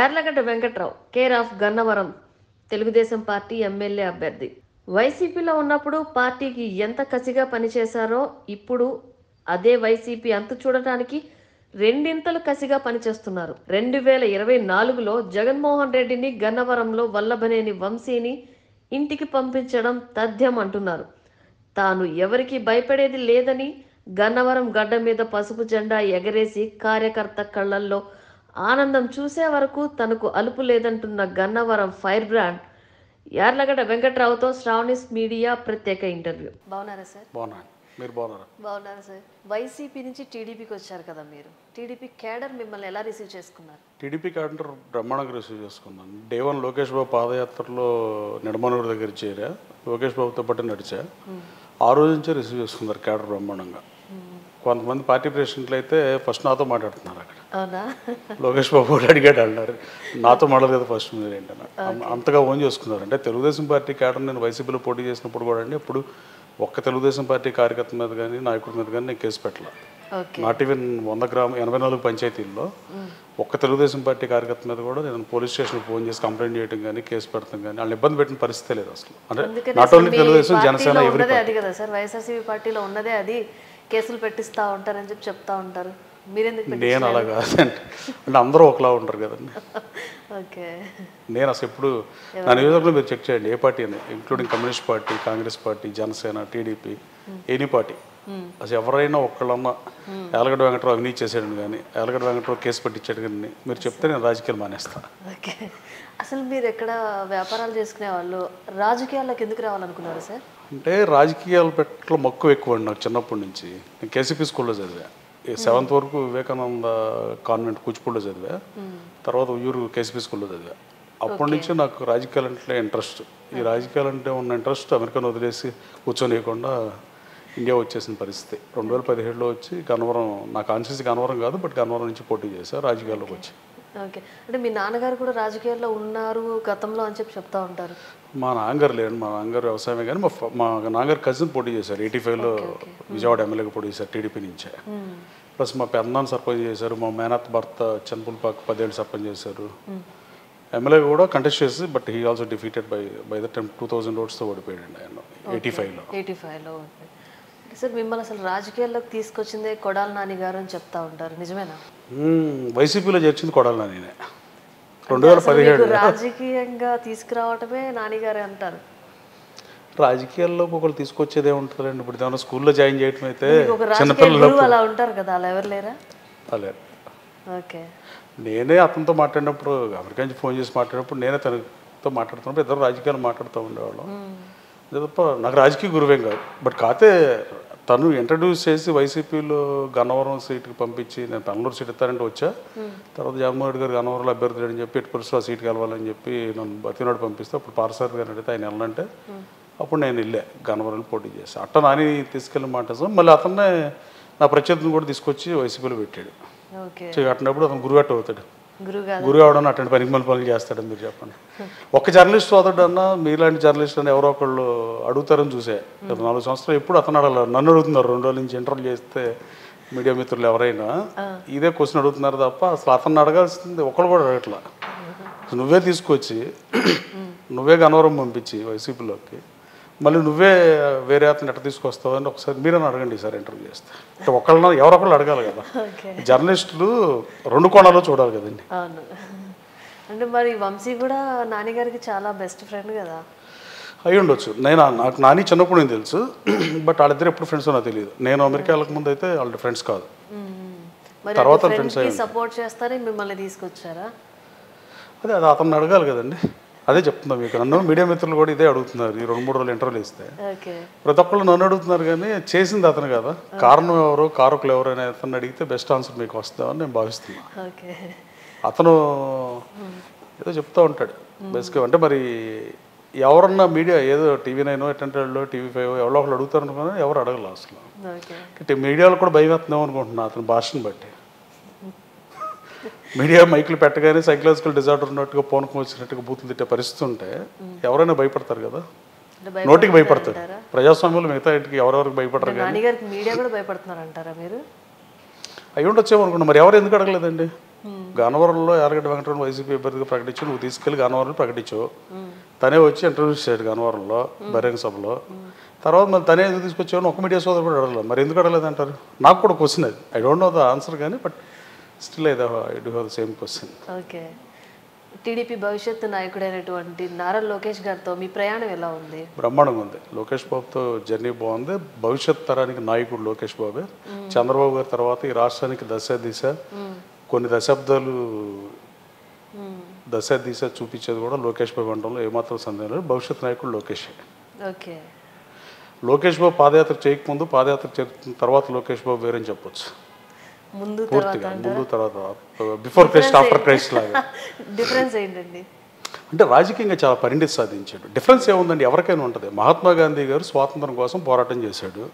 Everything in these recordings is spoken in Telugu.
Yarlagadda Venkatrao care of Gannavaram Telugu Desam party MLA అభ్యర్థి. వైసీపీలో ఉన్నప్పుడు పార్టీకి ఎంత కసిగా పనిచేశారో ఇప్పుడు అదే వైసీపీ అంతు చూడటానికి రెండింతలు కసిగా పనిచేస్తున్నారు. 2024లో జగన్మోహన్ రెడ్డిని గన్నవరంలో వల్లభనేని వంశీని ఇంటికి పంపించడం తథ్యం అంటున్నారు. తాను ఎవరికి భయపడేది లేదని గన్నవరం గడ్డ మీద పసుపు జెండా ఎగరేసి కార్యకర్త కళ్ళల్లో ఆనందం చూసే వరకు తనకు అలుపు లేదంటున్న గన్నవరం ఫైర్ బ్రాండ్ యార్లగడ్డ వెంకట్రావుతో శ్రావణిస్ మీడియా ప్రత్యేక ఇంటర్వ్యూ. బాగున్నారా సార్? మీరు బాగున్నారా? బాగున్నారా సార్? వైసీపీ నుంచి టీడీపీకి వచ్చారు కదా మీరు. టీడీపీ క్యాడర్ మిమ్మల్ని ఎలా రిసీవ్ చేసుకున్నారు? టీడీపీ క్యాడర్ బ్రహ్మాండంగా రిసీవ్ చేసుకున్నాను. డే 1 లోకేష్ బాబు పాదయాత్రలో నిడమనూరు దగ్గర చేరా, లోకేష్ బాబుతో పాటు నడిచా. ఆ రోజు నుంచే రిసీవ్ చేసుకున్నారు క్యాడర్ బ్రహ్మాండంగా. కొంతమంది పార్టీ ప్రెసిడెంట్లు అయితే ఫస్ట్ నాతో మాట్లాడుతున్నారు అక్కడ. అవునా? లోకేష్ బాబు కూడా అడిగాడు అన్నారు, నాతో మాట్లాడదు కదా ఫస్ట్ మీరు ఏంటన్నా. అంతగా ఓన్ చేసుకున్నారు. అంటే తెలుగుదేశం పార్టీ క్యాడర్ నేను వైసీపీలో పోటీ చేసినప్పుడు కూడా అండి ఇప్పుడు ఒక్క తెలుగుదేశం పార్టీ కార్యకర్త మీద కానీ నాయకుడి మీద కానీ నేను కేసు పెట్టాల. నాట్ ఈవెన్ 84 పంచాయతీల్లో ఒక్క తెలుగుదేశం పార్టీ కార్యకర్త మీద కూడా నేను పోలీస్ స్టేషన్కి ఫోన్ చేసి కంప్లైంట్ చేయడం కానీ కేసు పెడతాం కానీ వాళ్ళని ఇబ్బంది పెట్టిన పరిస్థితి లేదు అసలు. అంటే నాట్ ఓన్లీ తెలుగుదేశం, జనసేన అది కదా సార్, వైఎస్ఆర్సీపీ పార్టీలో ఉన్నదే అది. కేసులు పెట్టిస్తూ ఉంటారని చెప్తా ఉంటారు. నేను అలా కాదండి, అంటే అందరూ ఒకలా ఉంటారు కదండి. ఓకే, నేను అసలు ఎప్పుడు నా నియోజకవర్గంలో మీరు చెక్ చేయండి, ఏ పార్టీ అని, including communist party, Congress party, Janasena, TDP, any party, అసలు ఎవరైనా ఒక్కళ్ళన్నా యార్లగడ్డ వెంకట్రావు అవినీతి చేసాడని కానీ యార్లగడ్డ వెంకట్రావు కేసు పెట్టించాడు కానీ మీరు చెప్తే నేను రాజకీయాలు మానేస్తాను. ఓకే, అసలు మీరు ఎక్కడ వ్యాపారాలు చేసుకునే వాళ్ళు రాజకీయాల్లోకి ఎందుకు రావాలనుకున్నారు సార్? అంటే రాజకీయాల పట్ల మక్కువ ఎక్కువ అండి నాకు చిన్నప్పటి నుంచి. నేను కేసీపీ స్కూల్లో చదివా, 7th వరకు వివేకానంద కాన్వెంట్ కూచిపూడిలో చదివా, తర్వాత ఉయ్యూరు కేసీపీ స్కూల్లో చదివా. అప్పటి నుంచి నాకు రాజకీయాలు అంటే ఇంట్రెస్ట్. ఈ రాజకీయాలు అంటే ఉన్న ఇంట్రెస్ట్ అమెరికాను వదిలేసి కూర్చొనియకుండా ఇండియా వచ్చేసిన పరిస్థితి. 2017లో వచ్చి గన్నవరం, నా కాన్స్టిట్యూన్సీ గన్నవరం కాదు బట్ గన్నవరం నుంచి పోటీ చేశాను, రాజకీయాల్లోకి వచ్చి. ఓకే, అంటే మీ నాన్నగారు కూడా రాజకీయాల్లో ఉన్నారు గతంలో అని చెప్తా ఉంటారు. మా నాన్నగారు లేదండి, మా నాన్నగారు వ్యవసాయమే కానీ మా నాన్నగారు కజిన్ పోటీ చేశారు. 85లో విజయవాడ ఎమ్మెల్యేగా పోటీ చేశారు టీడీపీ నుంచే. ప్లస్ మా పెద్దనాన్న సర్పంచ్ చేశారు, మా మేనత్ భర్త చంద్రపుల్పాక్ 10 ఏళ్ళు సర్పంచ్ చేశారు. ఎమ్మెల్యే కూడా కంటెస్ట్ చేసి but he also defeated by the time 2000 ఓట్స్తో ఓడిపోయాడండి ఆయన 85లో. సార్ మిమ్మల్ని అసలు రాజకీయాల్లోకి తీసుకొచ్చిందే కొడాలి నాని గారు అని చెప్తా ఉంటారు, నిజమేనా? వైసీపీలో చేర్చింది కొడాలి నానినే. 2017 రాజకీయంగా తీసుకురావటమే నానిగారే అంటారు. రాజకీయాల్లో ఒకళ్ళు తీసుకొచ్చేదే ఉంటుందండి. ఇప్పుడు ఏమైనా స్కూల్లో జాయిన్ చేయటం అయితే చిన్నపిల్లలు అలా ఉంటారు కదా, అలా ఎవరు లేరా? అలా ఓకే, నేనే అతనితో మాట్లాడినప్పుడు, అమెరికా నుంచి ఫోన్ చేసి మాట్లాడినప్పుడు నేనే తనతో మాట్లాడుతున్నప్పుడు ఇద్దరు రాజకీయాలు మాట్లాడుతూ ఉండేవాళ్ళం. తప్ప నాకు రాజకీయ గురువేం కాదు. బట్ కాకపోతే తను ఇంట్రడ్యూస్ చేసి వైసీపీలో గన్నవరం సీట్కి పంపించి నేను పెనలూరు సీట్ ఇస్తానంటే వచ్చా. తర్వాత జగన్మోహన్ రెడ్డి గారు గన్నవరంలో అభ్యర్థి అని చెప్పి ఎట్టి పరిస్థితుల్లో ఆ సీట్కి వెళ్ళాలని చెప్పి నన్ను బతినాడు పంపిస్తే అప్పుడు పార్సార్ గారు అడిగితే ఆయన వెళ్ళాలంటే అప్పుడు నేను వెళ్ళా గన్నవరంలో పోటీ చేశాను. అట్ట నాని తీసుకెళ్ళిన మాట. మళ్ళీ అతన్నే నా ప్రత్యర్థిని కూడా తీసుకొచ్చి వైసీపీలో పెట్టాడు. అట్టినప్పుడు అతను గురుగట్టు అవుతాడు. గురువు అవడం అటువంటి పనికి మళ్ళీ పనులు చేస్తాడని మీరు చెప్పండి. ఒక్క జర్నలిస్ట్ సోదరుడు అన్నా మీలాంటి జర్నలిస్ట్ అని ఎవరో ఒకళ్ళు అడుగుతారని చూసే 4 సంవత్సరాలు ఎప్పుడు అతను అడగలేదు. నన్ను అడుగుతున్నారు 2 రోజుల నుంచి ఇంటర్వ్యూ చేస్తే మీడియా మిత్రులు ఎవరైనా ఇదే క్వశ్చన్ అడుగుతున్నారు తప్ప అసలు అతన్ని అడగాల్సింది ఒకళ్ళు కూడా అడగట్లా. నువ్వే తీసుకొచ్చి నువ్వే గన్నవరం పంపించి వైసీపీలోకి మళ్ళీ నువ్వే వేరే అతను ఎట్లా తీసుకొస్తావు అని ఒకసారి మీరని అడగండి సార్ ఇంటర్వ్యూ చేస్తే. అంటే ఒకళ్ళ ఎవరొకళ్ళు అడగాలి కదా, జర్నలిస్టులు 2 కోణాల్లో చూడాలి కదండి. అవును, అంటే మరి వంశీ కూడా నాన్నగారికి చాలా బెస్ట్ ఫ్రెండ్ కదా? అయి ఉండొచ్చు. నాకు నాని చిన్నప్పుడు నేను తెలుసు, బట్ వాళ్ళిద్దరు ఎప్పుడు ఫ్రెండ్స్ నాకు తెలియదు. నేను అమెరికా వెళ్ళక ముందు అయితే వాళ్ళ ఫ్రెండ్స్ కాదు, తర్వాత ఫ్రెండ్స్ అయ్యి సపోర్ట్ చేస్తారని మిమ్మల్ని తీసుకొచ్చారా? అదే అది అతన్ని అడగాలి కదండి. అదే చెప్తున్నా మీకు. నన్ను మీడియా మిత్రులు కూడా ఇదే అడుగుతున్నారు. ఈ 2-3 రోజులు ఇంటర్వ్యూలు ఇస్తే ప్రతి ఒక్కళ్ళు నన్ను అడుగుతున్నారు కానీ చేసింది అతను కదా, కారణం ఎవరు, కారకులు ఎవరు అని అతను అడిగితే బెస్ట్ ఆన్సర్ మీకు వస్తుందని నేను భావిస్తున్నా. అతను ఏదో చెప్తూ ఉంటాడు బేసిక్గా. అంటే మరి ఎవరన్నా మీడియా ఏదో TV9 ఎట్టంటాడులో TV5 ఎవరో ఒకళ్ళు అడుగుతారు అనుకున్నా ఎవరు అడగలేదు అసలు. అంటే మీడియాలో కూడా భయం వేస్తున్నాం అనుకుంటున్నా అతని భాషను బట్టి. మీడియా మైకులు పెట్టగానే సైకలాజికల్ డిజార్డర్ ఉన్నట్టుగా పూనకం వచ్చినట్టుగా బూతులు తిట్టే పరిస్థితి ఉంటే ఎవరైనా భయపడతారు కదా, నోటికి భయపడతారు. ప్రజాస్వామ్యంలో మిగతా ఇంటికి ఎవరెవరికి భయపడరు కానీ మీడియా కూడా భయపడుతున్నారు అంటారా మీరు? అయి ఉండొచ్చేమో అనుకున్నా. మరి ఎవరు ఎందుకు అడగలేదండి? గన్నవరంలో యారగడ్డ వెంకటరమణ వైసీపీ అభ్యర్థిగా ప్రకటించి నువ్వు తీసుకెళ్ళి గన్నవరంలో ప్రకటించావు. తనే వచ్చి ఇంటర్వ్యూ చేశాడు గన్నవరంలో బహిరంగ సభలో. తర్వాత మళ్ళీ తనే ఎందుకు తీసుకొచ్చావు ఒక మీడియా సోదరు కూడా అడగలేదు. మరి ఎందుకు అడగలేదు అంటారు? నాకు కూడా క్వశ్చన్ అది. I don't know the answer కానీ but still I do have the same question. Okay. TDP భవిష్యత్తు నాయకుడైనటువంటి నారా లోకేష్ గారితో మీ ప్రయాణం ఎలా ఉంది? బ్రహ్మాండంగా ఉంది. లోకేష్ బాబుతో జర్నీ బాగుంది. భవిష్యత్ తరానికి నాయకుడు లోకేష్ బాబే. చంద్రబాబు గారి తర్వాత ఈ రాష్ట్రానికి దశ కొన్ని దశాబ్దాలు దశ చూపించేది కూడా లోకేష్ బాబు అనడంలో ఏమాత్రం సందేహం లేదు. భవిష్యత్ నాయకుడు లోకేష్. ఓకే. లోకేష్ బాబు పాదయాత్ర చేయకముందు, పాదయాత్ర చేసిన తర్వాత లోకేష్ బాబు వేరని చెప్పొచ్చు. పూర్తిగా ముందు తర్వాత, బిఫోర్ క్రైస్ట్ ఆఫ్టర్ క్రైస్ట్ లాగా. డిఫరెన్స్ ఏంటండి? అంటే రాజకీయంగా చాలా పరిణితి సాధించాడు. డిఫరెన్స్ ఏముందండి, ఎవరికైనా ఉంటుంది. మహాత్మా గాంధీ గారు స్వాతంత్రం కోసం పోరాటం చేశాడు.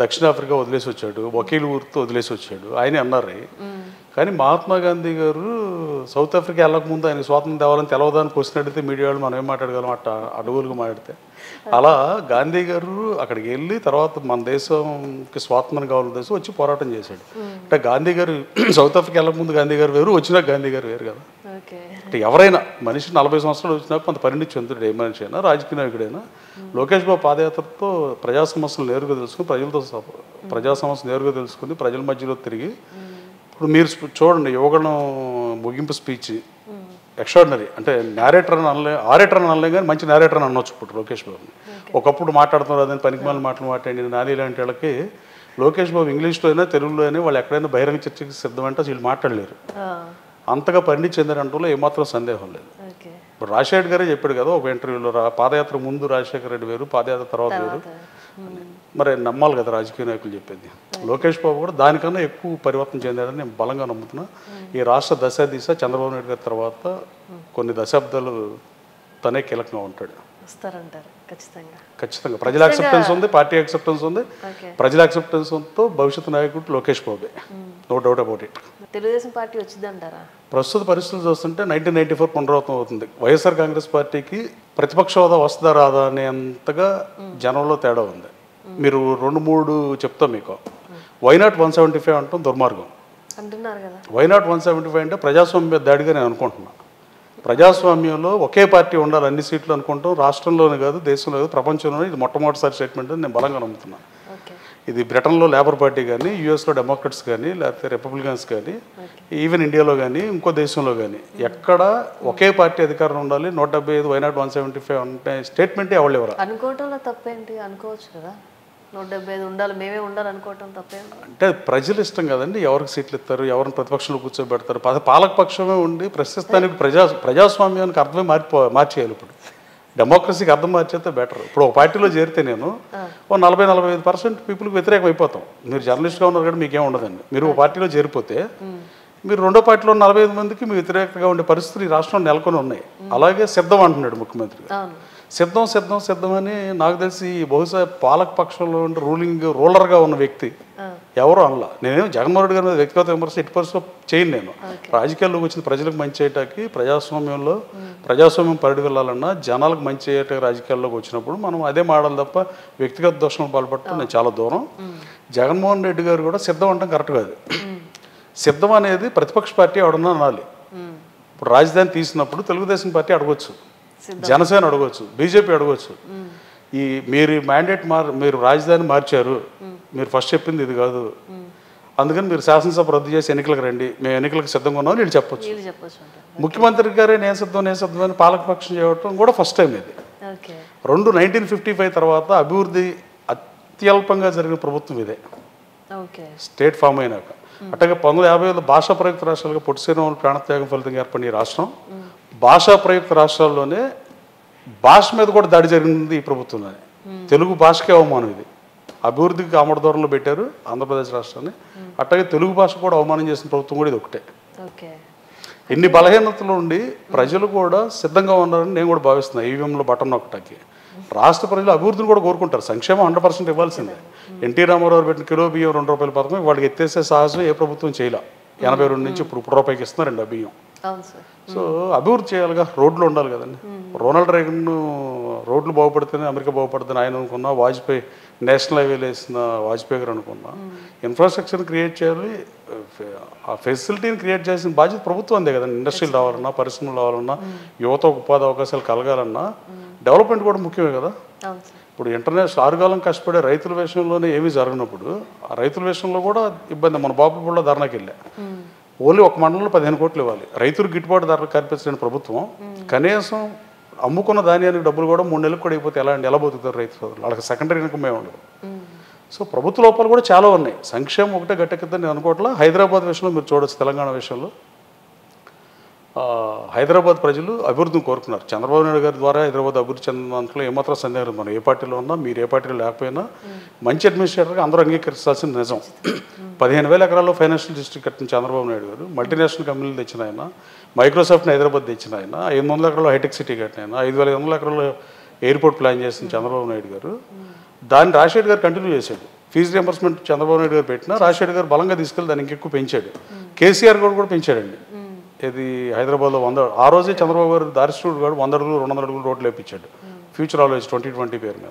దక్షిణాఫ్రికా వదిలేసి వచ్చాడు, వకీలు ఊరితో వదిలేసి వచ్చాడు. ఆయనే అన్నారు. కానీ మహాత్మా గాంధీ గారు సౌత్ ఆఫ్రికా వెళ్ళకముందు ఆయన స్వాతంత్రం తేవాలని తెలవదానికి క్వశ్చన్ అడిగితే మీడియా వాళ్ళు మనం ఏం మాట్లాడగలం అట్ట అడుగులుగా మాట్లాడితే. అలా గాంధీ గారు అక్కడికి వెళ్ళి తర్వాత మన దేశంకి స్వాతంత్రం కావాలని దేశం వచ్చి పోరాటం చేశాడు. అంటే గాంధీ గారు సౌత్ ఆఫ్రికా వెళ్ళకముందు గాంధీ గారు వేరు, వచ్చినా గాంధీ గారు వేరు కదా. అంటే ఎవరైనా మనిషి 40 సంవత్సరాలు వచ్చినాక కొంత పరిణితి చెందుతాడు. ఏ మనిషి అయినా, రాజకీయ నాయకుడైనా. లోకేష్ బాబు పాదయాత్రతో ప్రజా సమస్యలు నేరుగా తెలుసుకుని, ప్రజా సమస్యలు నేరుగా తెలుసుకుని ప్రజల మధ్యలో తిరిగి, ఇప్పుడు మీరు చూడండి యువగణం ముగింపు స్పీచ్ ఎక్స్ట్రాడినరీ. అంటే నేరేటర్ అని ఆరేటర్ అని అనలే కానీ మంచి నేరేటర్ అని అనొచ్చు ఇప్పుడు లోకేష్ బాబుని. ఒకప్పుడు మాట్లాడుతున్నారు అదని పనికిమాల మాటలు మాట్లాడి నాని లాంటి వాళ్ళకి లోకేష్ బాబు ఇంగ్లీష్లో అయినా తెలుగులో అయినా వాళ్ళు ఎక్కడైనా బహిరంగ చర్చకి సిద్ధమంటే వీళ్ళు మాట్లాడలేరు. అంతగా పరిణితి చెందారంటలో ఏమాత్రం సందేహం లేదు. ఇప్పుడు రాజశేఖర్ గారే చెప్పాడు కదా ఒక ఇంటర్వ్యూలో, పాదయాత్ర ముందు రాజశేఖర రెడ్డి వేరు, పాదయాత్ర తర్వాత వేరు. మరి నమ్మాలి కదా రాజకీయ నాయకులు చెప్పేది. లోకేష్ బాబు కూడా దానికన్నా ఎక్కువ పరివర్తన చెందాడని నేను బలంగా నమ్ముతున్నా. ఈ రాష్ట్ర దశ చంద్రబాబు నాయుడు గారి తర్వాత కొన్ని దశాబ్దాలు తనే కీలకంగా ఉంటాడు. ఖచ్చితంగా ప్రజల యాక్సెప్టెన్స్ ఉంది, పార్టీ యాక్సెప్టెన్స్ ఉంది. ప్రజల యాక్సెప్టెన్స్తో భవిష్యత్తు నాయకుడు లోకేష్ బాబే, no doubt about it. Telugu Desam party వచ్చిందంటారా? ప్రస్తుత పరిస్థితులు చూస్తుంటే 1994 పునరావృతం అవుతుంది. వైఎస్ఆర్ కాంగ్రెస్ పార్టీకి ప్రతిపక్ష హోదా వస్తుందా రాదా అనేంతగా జనంలో తేడా ఉంది. మీరు 2-3 చెప్తా మీకు. వైనాట్ 175 అంటాం దుర్మార్గం అంటున్నారు కదా. వైనాట్ 175 అంటే ప్రజాస్వామ్య దాడిగా నేను అనుకుంటున్నా. ప్రజాస్వామ్యంలో ఒకే పార్టీ ఉండాలి అన్ని సీట్లు అనుకుంటాం. రాష్ట్రంలోనే కాదు, దేశంలో కాదు, ప్రపంచంలోనే ఇది మొట్టమొదటిసారి స్టేట్మెంట్ అని నేను బలంగా నమ్ముతున్నాను. ఇది బ్రిటన్లో లేబర్ పార్టీ కానీ, యూఎస్లో డెమోక్రట్స్ కానీ, లేకపోతే రిపబ్లికన్స్ కానీ, ఈవెన్ ఇండియాలో కానీ, ఇంకో దేశంలో కానీ ఎక్కడ ఒకే పార్టీ అధికారం ఉండాలి 175 వైనాట్ 175 అంటే స్టేట్మెంటే ఎవరు ఎవరు అనుకోవటంలో తప్పేంటి? అనుకోవచ్చు కదా 175 ఉండాలి, మేమే ఉండాలి అనుకోవటం తప్పేంటి? అంటే ప్రజలు ఇష్టం కదండి ఎవరికి సీట్లు ఇస్తారు, ఎవరిని ప్రతిపక్షంలో కూర్చోబెడతారు. పాలకపక్షమే ఉండి ప్రస్తుతానికి ప్రజాస్వామ్యానికి అర్థమే మార్చేయాలి. ఇప్పుడు డెమోక్రసీకి అర్థం మార్చేస్తే బెటర్. ఇప్పుడు ఒక పార్టీలో చేరితే నేను 40-45% పీపుల్కి వ్యతిరేకం అయిపోతాం. మీరు జర్నలిస్ట్గా ఉన్నారు కానీ మీకేం ఉండదండి. మీరు ఒక పార్టీలో చేరిపోతే మీరు రెండో పార్టీలో 45 మందికి మీ వ్యతిరేకంగా ఉండే పరిస్థితులు ఈ రాష్ట్రంలో నెలకొని ఉన్నాయి. అలాగే సిద్ధం అంటున్నాడు ముఖ్యమంత్రి. సిద్ధం అని నాకు తెలిసి బహుశా పాలక పక్షంలో ఉండే రూలర్గా ఉన్న వ్యక్తి ఎవరో అనలా. నేనేమో జగన్మోహన్ రెడ్డి గారి మీద వ్యక్తిగత విమర్శ ఎట్టి పరిస్థితిలో చేయను. నేను రాజకీయాల్లోకి వచ్చిన ప్రజలకు మంచి చేయటానికి, ప్రజాస్వామ్యం పరిడి వెళ్ళాలన్నా జనాలకు మంచి చేయటానికి రాజకీయాల్లోకి వచ్చినప్పుడు మనం అదే మాడాలి తప్ప వ్యక్తిగత దోషణలు పాల్పడటం నేను చాలా దూరం. జగన్మోహన్ రెడ్డి గారు కూడా సిద్ధం అంటాం కరెక్ట్ కాదు. సిద్ధం అనేది ప్రతిపక్ష పార్టీ ఎవడన్నా అనాలి. ఇప్పుడు రాజధాని తీసినప్పుడు తెలుగుదేశం పార్టీ అడగొచ్చు, జనసేన అడగొచ్చు, బీజేపీ అడగొచ్చు. మీరు రాజధాని మార్చారు, మీరు ఫస్ట్ చెప్పింది ఇది కాదు, అందుకని మీరు శాసనసభ రద్దు చేసి ఎన్నికలకు రండి, మేము ఎన్నికలకు సిద్ధంగా ఉన్నామని వీళ్ళు చెప్పొచ్చు. ముఖ్యమంత్రి గారే నేను సిద్ధం అని పాలకపక్షం చేయటం కూడా ఫస్ట్ టైం ఇది. 1955 తర్వాత అభివృద్ధి అత్యల్పంగా జరిగిన ప్రభుత్వం ఇదే స్టేట్ ఫామ్ అయినాక. అట్లాగే 1950లో భాషా ప్రయుక్త రాష్ట్రాలుగా పొట్టి శ్రీరాములు ప్రాణత్యాగం ఫలితంగా ఏర్పడిన ఈ రాష్ట్రం భాషా ప్రయుక్త రాష్ట్రాల్లోనే భాష మీద కూడా దాడి జరిగింది ఈ ప్రభుత్వంలోనే. తెలుగు భాషకే అవమానం ఇది. అభివృద్ధికి ఆమడ దూరంలో పెట్టారు ఆంధ్రప్రదేశ్ రాష్ట్రాన్ని. అట్లాగే తెలుగు భాష కూడా అవమానం చేసిన ప్రభుత్వం కూడా ఇది ఒకటే. ఎన్ని బలహీనతలు ఉండి ప్రజలు కూడా సిద్ధంగా ఉన్నారని నేను కూడా భావిస్తున్నాను. ఈవీఎంలో బటన్ నొక్కటానికి రాష్ట్ర ప్రజలు అభివృద్ధిని కూడా కోరుకుంటారు. సంక్షేమం 100% ఇవ్వాల్సిందే. ఎన్టీ రామారావు పెట్టిన కిలో బియ్యం ₹2 పథకం వాళ్ళకి ఎత్తేసే సాహసం ఏ ప్రభుత్వం చేయలే. 82 నుంచి ఇప్పుడు రూపాయికి ఇస్తున్నారు 2 బియ్యం. అవును సార్. సో అభివృద్ధి చేయాలిగా, రోడ్లు ఉండాలి కదండి. రొనాల్డ్ రేగన్ రోడ్లు బాగుపడితేనే అమెరికా బాగుపడుతుంది ఆయన అనుకున్నా, వాజ్పేయి నేషనల్ హైవేలు వేసిన వాజ్పేయి గారు అనుకున్నా. ఇన్ఫ్రాస్ట్రక్చర్ని క్రియేట్ చేయాలి, ఆ ఫెసిలిటీని క్రియేట్ చేసిన బాధ్యత ప్రభుత్వం అందే కదండి. ఇండస్ట్రీలు రావాలన్నా, పరిశ్రమలు రావాలన్నా, యువత ఉపాధి అవకాశాలు కలగాలన్నా డెవలప్మెంట్ కూడా ముఖ్యమే కదా. ఇప్పుడు ఇంటర్నేషనల్ ఆరుగాలం కష్టపడే రైతుల విషయంలోనే ఏమీ జరగనప్పుడు ఆ రైతుల విషయంలో కూడా ఇబ్బంది. మన బాపుపూడిలో ధర్నాకి వెళ్ళా, ఓన్లీ ఒక మండలంలో 15 కోట్లు ఇవ్వాలి, రైతులు గిట్టుబాటు ధరలు కల్పించలేని ప్రభుత్వం కనీసం అమ్ముకున్న ధాన్యానికి డబ్బులు కూడా 3 నెలలకు కూడా అయిపోతే ఎలా బతుకుతారు రైతు సోదరులు? వాళ్ళకి సెకండరీ ఇన్కమ్ ఉండదు. సో ప్రభుత్వ లోపాలు కూడా చాలా ఉన్నాయి. సంక్షేమం ఒకటే గట్టెక్కిద్దని నేను అనుకోవట్లా. హైదరాబాద్ విషయంలో మీరు చూడొచ్చు, తెలంగాణ విషయంలో హైదరాబాద్ ప్రజలు అభివృద్ధిని కోరుకున్నారు. చంద్రబాబు నాయుడు గారి ద్వారా హైదరాబాద్ అభివృద్ధి చెందిన దాంట్లో ఏమాత్రం సందేహం. మనం ఏ పార్టీలో ఉన్నా, మీరు ఏ పార్టీలో లేకపోయినా మంచి అడ్మినిస్ట్రేటర్గా అందరూ అంగీకరించాల్సిన నిజం. 15,000 ఎకరాల్లో ఫైనాన్షియల్ డిస్ట్రిక్ట్ కట్టిన చంద్రబాబు నాయుడు గారు, మల్టీనేషనల్ కంపెనీలు తెచ్చిన ఆయన, మైక్రోసాఫ్ట్ని హైదరాబాద్ తెచ్చిన ఆయన, 500 ఎకరాల్లో హైటెక్ సిటీ కట్టిన ఆయన, 5,500 ఎకరాల్లో ఎయిర్పోర్ట్ ప్లాన్ చేసిన చంద్రబాబు నాయుడు గారు, దాన్ని రాజశేఖర్ గారు కంటిన్యూ చేశాడు. ఫీజు రియంబర్స్మెంట్ చంద్రబాబు నాయుడు గారు పెట్టినా రాజశేఖర్ గారు బలంగా తీసుకెళ్ళి దాన్ని ఇంకెక్కువ పెంచాడు. కేసీఆర్ కూడా పెంచాడండి. ఇది హైదరాబాద్లో 100, ఆ రోజే చంద్రబాబు గారు దారిస్టూడ్ గారు 100 అడుగులు 200 అడుగులు రోడ్లు వేయించాడు ఫ్యూచర్ ఆల్వేజ్ 2020 పేరు మీద.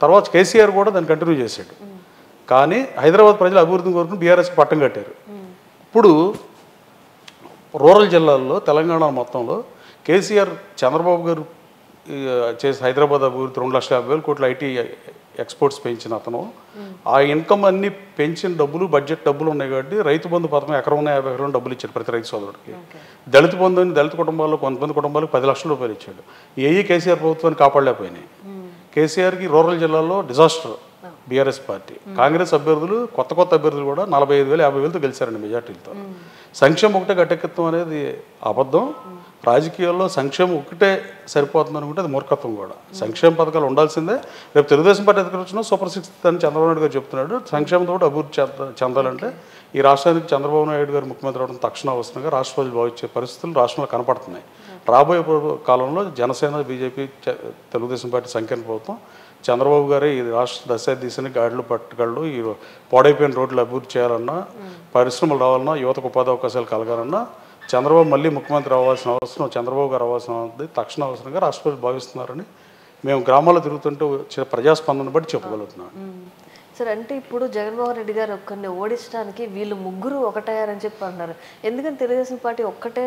తర్వాత కేసీఆర్ కూడా దాన్ని కంటిన్యూ చేశాడు. కానీ హైదరాబాద్ ప్రజలు అభివృద్ధిని కోరుకుని బీఆర్ఎస్కి పట్టం కట్టారు. ఇప్పుడు రూరల్ జిల్లాల్లో తెలంగాణ మొత్తంలో కేసీఆర్ చంద్రబాబు గారు చేసి హైదరాబాద్ అభివృద్ధి 2,50,000 కోట్ల ఐటీ ఎక్స్పోర్ట్స్ పెంచిన అతను, ఆ ఇన్కమ్ అన్ని పెంచిన డబ్బులు, బడ్జెట్ డబ్బులు ఉన్నాయి కాబట్టి రైతు బంధు పథకం ఎకరం 50 ఎకరం డబ్బులు ఇచ్చాడు ప్రతి రైతు సోదరుడికి. దళిత బంధు అని దళిత కుటుంబాల్లో కొంతమంది కుటుంబాలకు 10 లక్షల రూపాయలు ఇచ్చాడు. ఏఈ కేసీఆర్ ప్రభుత్వాన్ని కాపాడలేకపోయినాయి. కేసీఆర్కి రూరల్ జిల్లాలో డిజాస్టర్. బీఆర్ఎస్ పార్టీ కాంగ్రెస్ అభ్యర్థులు కొత్త అభ్యర్థులు కూడా 45,000 50,000తో గెలిచారండి మెజార్టీలతో. సంక్షేమం ఒకటే గట్టెక్కిత్వం అనేది అబద్ధం. రాజకీయాల్లో సంక్షేమం ఒకటే సరిపోతుంది అనుకుంటే అది మూర్ఖత్వం కూడా. సంక్షేమ పథకాలు ఉండాల్సిందే. రేపు తెలుగుదేశం పార్టీ అధికారం వచ్చినా సూపర్ 6 అని చంద్రబాబు నాయుడు గారు చెప్తున్నాడు. సంక్షేమంతో అభివృద్ధి చెందాలంటే ఈ రాష్ట్రానికి చంద్రబాబు నాయుడు గారు ముఖ్యమంత్రి అవడం తక్షణ అవసరంగా రాష్ట్ర ప్రజలు భావించే పరిస్థితులు రాష్ట్రంలో కనపడుతున్నాయి. రాబోయే కాలంలో జనసేన, బీజేపీ, తెలుగుదేశం పార్టీ సంకీర్ణ ప్రభుత్వం చంద్రబాబు గారే ఈ రాష్ట్ర దశ దిశని గాడిలో పట్టుగలడు. ఈ పాడైపోయిన రోడ్లు అభివృద్ధి చేయాలన్నా, పరిశ్రమలు రావాలన్నా, యువతకు ఉపాధి అవకాశాలు కలగాలన్నా చంద్రబాబు మళ్ళీ ముఖ్యమంత్రి అవ్వాల్సిన అవసరం, చంద్రబాబు గారు అవ్వాల్సిన తక్షణ అవసరంగా రాష్ట్ర ప్రజలు భావిస్తున్నారని మేము గ్రామాల్లో తిరుగుతుంటే ప్రజాస్పందన బట్టి చెప్పగలుగుతున్నాం. సార్, అంటే ఇప్పుడు జగన్మోహన్ రెడ్డి గారు ఒక్కరిని ఓడించడానికి వీళ్ళు ముగ్గురు ఒకటయ్యారని చెప్పి అన్నారు. ఎందుకని తెలుగుదేశం పార్టీ ఒక్కటే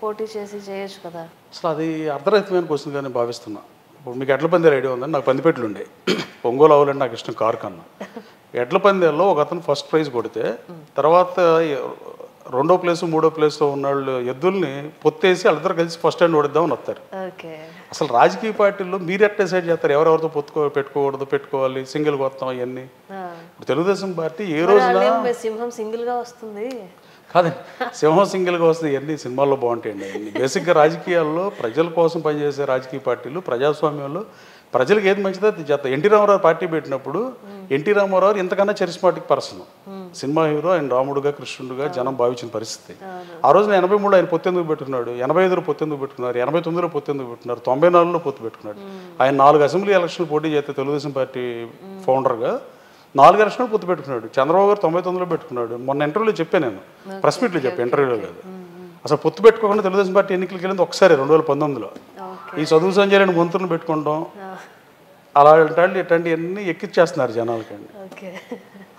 పోటీ చేసి చేయొచ్చు కదా? అసలు అది అర్ధరహితమైన క్వశ్చన్ కానీ భావిస్తున్నా. ఇప్పుడు మీకు ఎడ్ల పందేలు ఐడియా ఉందని, నాకు పందిపెట్లు ఉండే, ఒంగోలు ఆవులంటే నాకు ఇష్టం కారు కన్నా. ఎడ్ల పందేల్లో ఒక అతను ఫస్ట్ ప్రైజ్ కొడితే తర్వాత 2వ ప్లేస్ 3వ ప్లేస్లో ఉన్నవాళ్ళు ఎద్దుల్ని పొత్తేసి వాళ్ళిద్దరు కలిసి ఫస్ట్ హ్యాండ్ ఓడిద్దామని వస్తారు. అసలు రాజకీయ పార్టీల్లో మీరు ఎట్లా డిసైడ్ చేస్తారు ఎవరెవరితో పెట్టుకోకూడదు, పెట్టుకోవాలి, సింగిల్ కొత్తాం అవన్నీ? ఇప్పుడు తెలుగుదేశం పార్టీ ఏ రోజున సింహం సింగిల్గా వస్తుంది కాదండి, సింహం సింగిల్గా వస్తుంది, ఇవన్నీ సినిమాల్లో బాగుంటాయండి. అవన్నీ బేసిక్గా రాజకీయాల్లో ప్రజల కోసం పనిచేసే రాజకీయ పార్టీలు ప్రజాస్వామ్యంలో ప్రజలకు ఏది మంచిదో అది చేస్తారు. ఎన్టీ రామారావు పార్టీ పెట్టినప్పుడు ఎన్టీ రామారావు ఇంతకన్నా చరిస్మాటిక్ పర్సన్, సినిమా హీరో, ఆయన రాముడుగా కృష్ణుడుగా జనం భావించిన పరిస్థితి. ఆ రోజున 83లో ఆయన పొత్తెందుకు పెట్టుకున్నాడు, 85లో పొత్తెందుకు పెట్టుకున్నారు, 89లో పొత్తెందుకు పెట్టుకున్నారు, 94లో పొత్తు పెట్టుకున్నాడు. ఆయన 4 అసెంబ్లీ ఎలక్షన్లు పోటీ చేస్తే తెలుగుదేశం పార్టీ ఫౌండర్గా 4 ఎలక్షన్లు పొత్తు పెట్టుకున్నాడు. చంద్రబాబు గారు 99లో పెట్టుకున్నాడు. మొన్న ఇంటర్వ్యూలో చెప్పాను, నేను ప్రెస్ మీట్లో చెప్పాను, ఇంటర్వ్యూలో కాదు. అసలు పొత్తు పెట్టుకోకుండా తెలుగుదేశం పార్టీ ఎన్నికలకు వెళ్ళింది ఒకసారి 2019లో. ఈ చదువు సంజయ్ మంత్రులను పెట్టుకుంటాం, ఇట్లాంటివన్నీ ఎక్కిచ్చేస్తున్నారు జనాలకండి.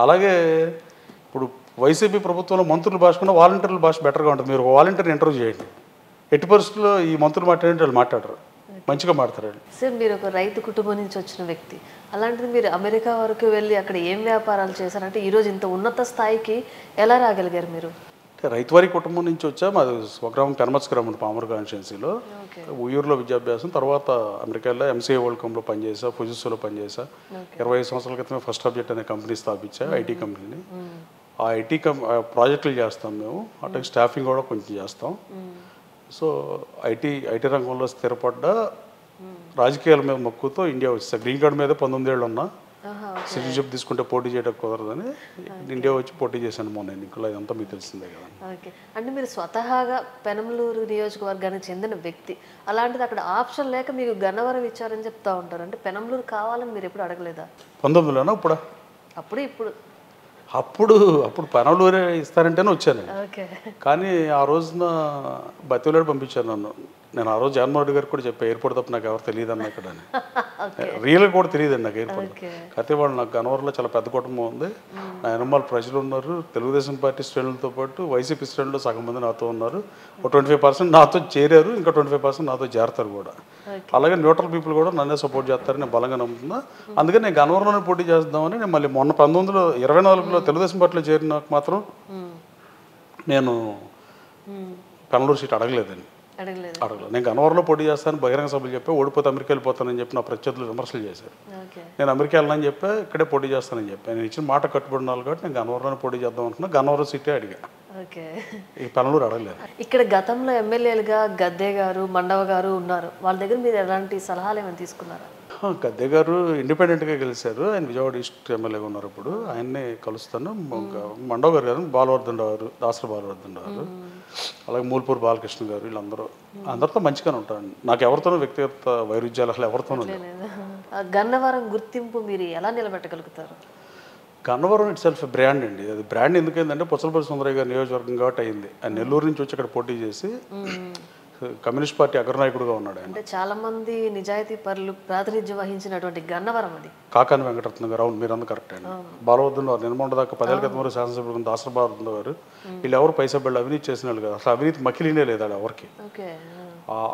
అలాగే ఇప్పుడు వైసీపీ ప్రభుత్వంలో మంత్రుల భాష కన్నా వాలంటీర్ల భాష బెటర్గా ఉంటుంది. మీరు వాలంటీర్ని ఇంటర్వ్యూ చేయండి, ఎట్టి పరిస్థితుల్లో ఈ మంత్రులు మాట్లాడంటే వాళ్ళు మాట్లాడరు, మంచిగా మాట్లాడతారండి. సార్, మీరు ఒక రైతు కుటుంబం నుంచి వచ్చిన వ్యక్తి, అలాంటిది మీరు అమెరికా వరకు వెళ్ళి అక్కడ ఏం వ్యాపారాలు చేశారంటే ఈరోజు ఇంత ఉన్నత స్థాయికి ఎలా రాగలిగారు మీరు? రైతువారి కుటుంబం నుంచి వచ్చా. మాది స్వగ్రామం పెనమత్స గ్రామం, పామర్ కాన్స్టిట్యున్సీలో. ఉయ్యూరులో విద్యాభ్యాసం, తర్వాత అమెరికాలో ఎంసీఏ వరల్డ్ కంలో పనిచేసా, ఫుజిస్సోలో పనిచేసా. 25 సంవత్సరాల క్రితమే ఫస్ట్ ఆబ్జెక్ట్ అనే కంపెనీ స్థాపించా, ఐటీ కంపెనీని. ఆ ఐటీ ప్రాజెక్టులు చేస్తాం మేము, అటు స్టాఫింగ్ కూడా కొంచెం చేస్తాం. సో ఐటీ రంగంలో స్థిరపడ్డ, రాజకీయాల మీద మక్కువతో ఇండియా వచ్చేసా. గ్రీన్ కార్డ్ మీద 19 ఏళ్ళు ఉన్నా, సిటిజన్షిప్ తీసుకుంటే పోటీ చేయడం కుదరదని ఇండియా వచ్చి పోటీ చేశాను మొన్న ఎన్నికల్లో. ఇదంతా మీకు తెలిసిందే కదా. ఓకే, అంటే మీరు స్వతహాగా పెనమలూరు నియోజకవర్గానికి చెందిన వ్యక్తి, అలాంటిది అక్కడ ఆప్షన్ లేక మీకు గన్నవరం ఇచ్చారని చెప్తా ఉంటారు. అంటే పెనమలూరు కావాలని మీరు ఎప్పుడు అడగలేదా? 19లోనా ఇప్పుడా? అప్పుడు ఇప్పుడు అప్పుడు అప్పుడు పనవలూరే ఇస్తారంటేనే వచ్చాను. ఓకే. కానీ ఆ రోజున బతిలాడి పంపించాను నన్ను. నేను ఆ రోజు జగన్మోహన్ రెడ్డి గారికి కూడా చెప్పా, ఎయిర్పోర్ట్ తప్ప నాకు ఎవరు తెలియదన్న ఇక్కడ అని. ఓకే. రియల్గా కూడా తెలియదండి నాకు ఎయిర్పోర్ట్. ఓకే. కాకపోతే వాళ్ళు నాకు గన్నవరంలో చాలా పెద్ద కుటుంబం ఉంది, నా వెనకాల ప్రజలు ఉన్నారు, తెలుగుదేశం పార్టీ శ్రేణులతో పాటు వైసీపీ శ్రేణులు సగం మంది నాతో ఉన్నారు. ఒక 25% నాతో చేరారు, ఇంకా 25% నాతో చేరతారు కూడా. అలాగే న్యూట్రల్ పీపుల్ కూడా నన్నే సపోర్ట్ చేస్తారని నేను బలంగా నమ్ముతున్నా. అందుకని నేను గన్నవరంలోనే పోటీ చేద్దామని నేను మళ్ళీ మొన్న 1924లో తెలుగుదేశం పార్టీలో చేరినాక మాత్రం నేను పెనలూరు సీట్ అడగలేదండి. అడగలేదు. నేను గన్నవరంలో పోటీ చేస్తాను బహిరంగ సభలు చెప్పి, ఓడిపోతే అమెరికా వెళ్ళిపోతానని చెప్పి నా ప్రత్యర్థులు విమర్శలు చేశారు. నేను అమెరికా వెళ్ళనని చెప్పి ఇక్కడే పోటీ చేస్తానని చెప్పి, నేను ఇచ్చిన మాట కట్టుబడినాను కాబట్టి నేను గన్నవరంలో పోటీ చేద్దాం అనుకున్నా. గన్నవరం సీటే అడిగా, ఈ పెనలూరు అడగలేదు. ఇక్కడ గతంలో ఎమ్మెల్యేలుగా గద్దే గారు, మండవ గారు ఉన్నారు. వాళ్ళ దగ్గర మీరు ఎలాంటి సలహాలు ఏమైనా తీసుకున్నారా? గద్దే గారు ఇండిపెండెంట్గా గెలిచారు, ఆయన విజయవాడ ఈస్ట్ ఎమ్మెల్యేగా ఉన్నారు. ఇప్పుడు ఆయన్నే కలుస్తాను. మండవ గారు గారు, బాలవర్ధన్ రావు గారు, దాసరి బాలవర్ధన్ రావు గారు, అలాగే మూల్పూర్ బాలకృష్ణ గారు, వీళ్ళందరూ అందరితో మంచిగానే ఉంటాను. నాకు ఎవరితోనూ వ్యక్తిగత వైరుధ్యాలు అసలు ఎవరితోనూ లేవు. గన్నవరం గుర్తింపు మీరు ఎలా నిలబెట్టగలుగుతారు? గన్నవరం ఇట్ సెల్ఫ్ బ్రాండ్ అండి. అది బ్రాండ్ ఎందుకైందంటే పుచ్చలపల్లి సుందరయ్య గారి నియోజకవర్గం కాబట్టి అయింది. ఆయన నెల్లూరు నుంచి వచ్చి ఇక్కడ పోటీ చేసి కమ్యూనిస్ట్ పార్టీ అగ్రనాయకుడుగా ఉన్నాడు. అంటే చాలా మంది నిజాయితీ పరులు ప్రాతినిధ్యం వహించినటువంటి గన్నవరం అది. కాకాని వెంకటరత్న గారు, అవును మీరు అందరూ కరెక్ట్ అండి. బాలవర్ధన్ గారు నిర్మూల దాకా 10 ఏళ్ళ క్రితం శాసనసభ్యులు దాసరి బాలవర్ధన్ గారు, వీళ్ళు ఎవరు పైసా బిళ్ళ అవినీతి చేసిన వాళ్ళు కదా, అసలు అవినీతి మకిలినే లేదా ఎవరికి.